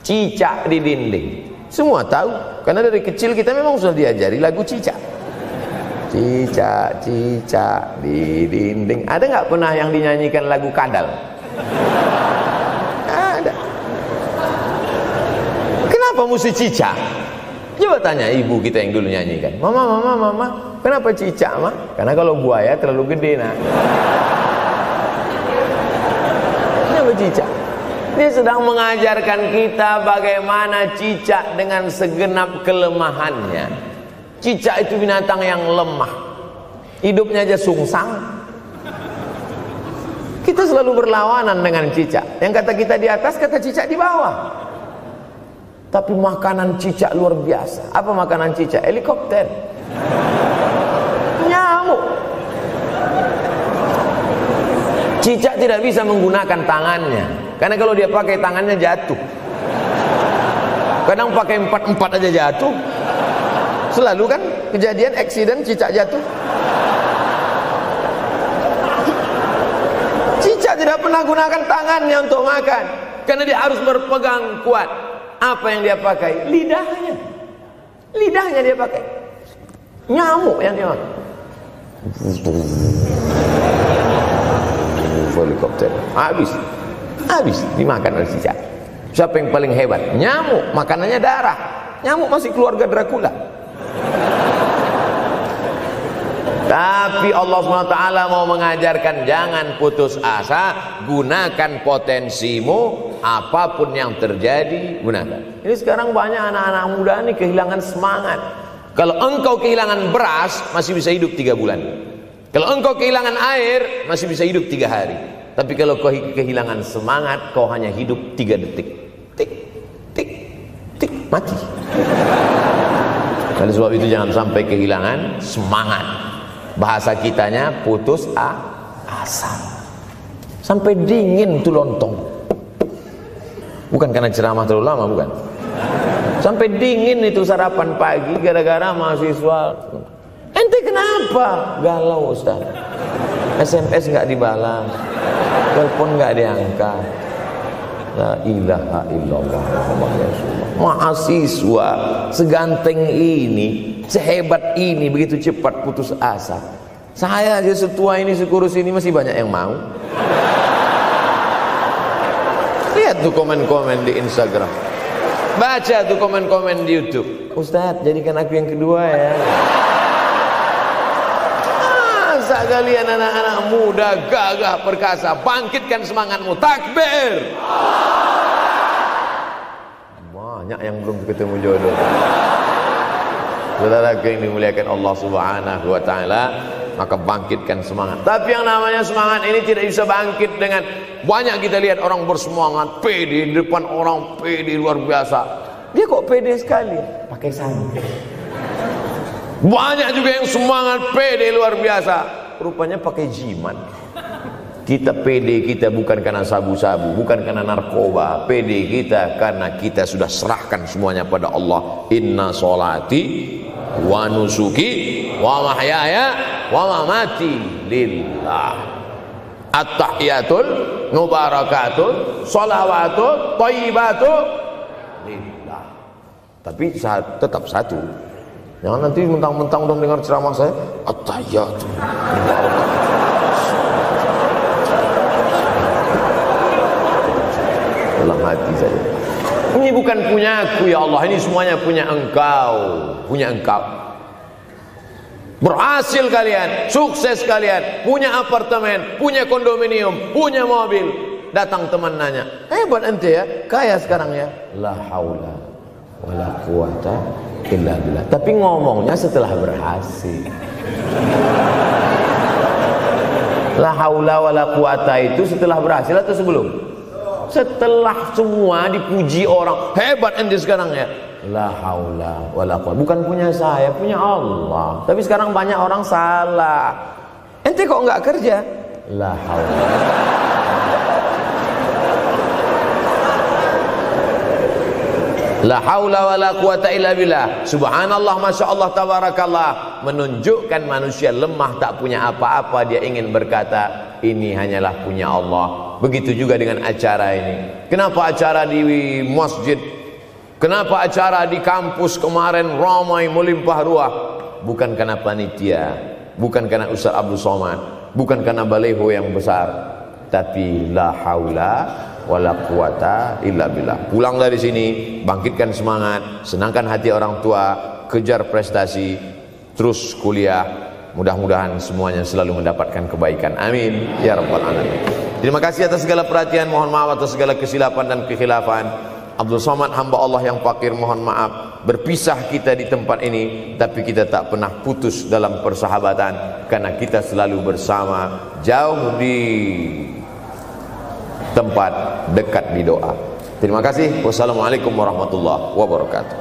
Cicak di dinding, semua tahu, karena dari kecil kita memang sudah diajari lagu cicak. Cicak, cicak di dinding. Ada nggak pernah yang dinyanyikan lagu kadal? Ada. Kenapa mesti cicak? Coba tanya ibu kita yang dulu nyanyikan. Mama, kenapa cicak, Ma? Karena kalau buaya terlalu gede, nak. Kenapa cicak? Dia sedang mengajarkan kita bagaimana cicak dengan segenap kelemahannya. Cicak itu binatang yang lemah, hidupnya aja sungsang. Kita selalu berlawanan dengan cicak. Yang kata kita di atas, kata cicak di bawah. Tapi makanan cicak luar biasa. Apa makanan cicak? Helikopter, nyamuk. Cicak tidak bisa menggunakan tangannya, karena kalau dia pakai tangannya jatuh. Kadang pakai 4 aja jatuh. Selalu kan kejadian eksiden cicak jatuh. Cicak tidak pernah gunakan tangannya untuk makan, karena dia harus berpegang kuat. Apa yang dia pakai? Lidahnya. Lidahnya dia pakai. Nyamuk yang dia makan. Helikopter. Habis dimakan oleh cicak. Siapa yang paling hebat? Nyamuk. Makanannya darah. Nyamuk masih keluarga Dracula. Tapi Allah SWT mau mengajarkan jangan putus asa, gunakan potensimu, apapun yang terjadi gunakan. Ini sekarang banyak anak-anak muda nih kehilangan semangat. Kalau engkau kehilangan beras masih bisa hidup 3 bulan. Kalau engkau kehilangan air masih bisa hidup 3 hari. Tapi kalau kau kehilangan semangat, kau hanya hidup 3 detik. Tik, tik, tik, mati. Oleh sebab itu jangan sampai kehilangan semangat. Bahasa kitanya putus asa. Sampai dingin tuh lontong. Bukan karena ceramah terlalu lama, bukan. Sampai dingin itu sarapan pagi gara-gara mahasiswa. Ente kenapa? Galau Ustaz. SMS nggak dibalas, telepon nggak diangkat. La ilaha illallah Muhammad Rasulullah. Mahasiswa seganteng ini, sehebat ini, begitu cepat putus asa. Saya aja setua ini, sekurus ini masih banyak yang mau. Lihat tuh komen-komen di Instagram, baca tuh komen-komen di YouTube. Ustadz, jadikan aku yang kedua ya. Masa kalian anak-anak muda gagah perkasa, bangkitkan semangatmu, takbir. Banyak yang belum ketemu jodoh. Saudara yang dimuliakan Allah Subhanahu wa taala, maka bangkitkan semangat. Tapi yang namanya semangat ini tidak bisa bangkit dengan banyak. Kita lihat orang bersemangat, pede, di depan orang pede luar biasa. Dia kok pede sekali? Pakai sandal. Banyak juga yang semangat pede luar biasa, rupanya pakai jimat. Kita pede kita bukan karena sabu-sabu, bukan karena narkoba. Pede kita karena kita sudah serahkan semuanya pada Allah. Inna sholati wa nusuki wa mahyaya wa mamati lillah. At-tahiyatul mubarakatul sholawatut thayyibatul lillah. Tapi tetap satu. Jangan nanti mentang-mentang udah dengar ceramah saya at-tahiyatul mubarakatul. Dalam hati saja. Ini bukan punyaku ya Allah, ini semuanya punya Engkau, punya Engkau. Berhasil kalian, sukses kalian, punya apartemen, punya kondominium, punya mobil. Datang teman nanya, hebat ente ya, kaya sekarang ya. La haula wala quwata illa billah. Tapi ngomongnya setelah berhasil. La haula wala quwata itu setelah berhasil atau sebelum? Setelah semua dipuji orang, hebat ente sekarang ya. La haula wala quwwata. Bukan punya saya, punya Allah. Tapi sekarang banyak orang salah. Ente kok enggak kerja? La haula. La haula wala quwwata illa billah. Subhanallah, masya Allah, tabarakallah. Menunjukkan manusia lemah, tak punya apa-apa. Dia ingin berkata, ini hanyalah punya Allah. Begitu juga dengan acara ini. Kenapa acara di masjid? Kenapa acara di kampus kemarin ramai melimpah ruah? Bukan karena panitia, bukan karena Ustaz Abdul Somad, bukan karena baleho yang besar, tapi la haula wala quwata illa billah. Pulang dari sini, bangkitkan semangat, senangkan hati orang tua, kejar prestasi, terus kuliah. Mudah-mudahan semuanya selalu mendapatkan kebaikan. Amin ya rabbal alamin. Terima kasih atas segala perhatian. Mohon maaf atas segala kesilapan dan kekhilafan. Abdul Somad, hamba Allah yang fakir, mohon maaf. Berpisah kita di tempat ini, tapi kita tak pernah putus dalam persahabatan, karena kita selalu bersama, jauh di tempat, dekat di doa. Terima kasih. Wassalamualaikum warahmatullahi wabarakatuh.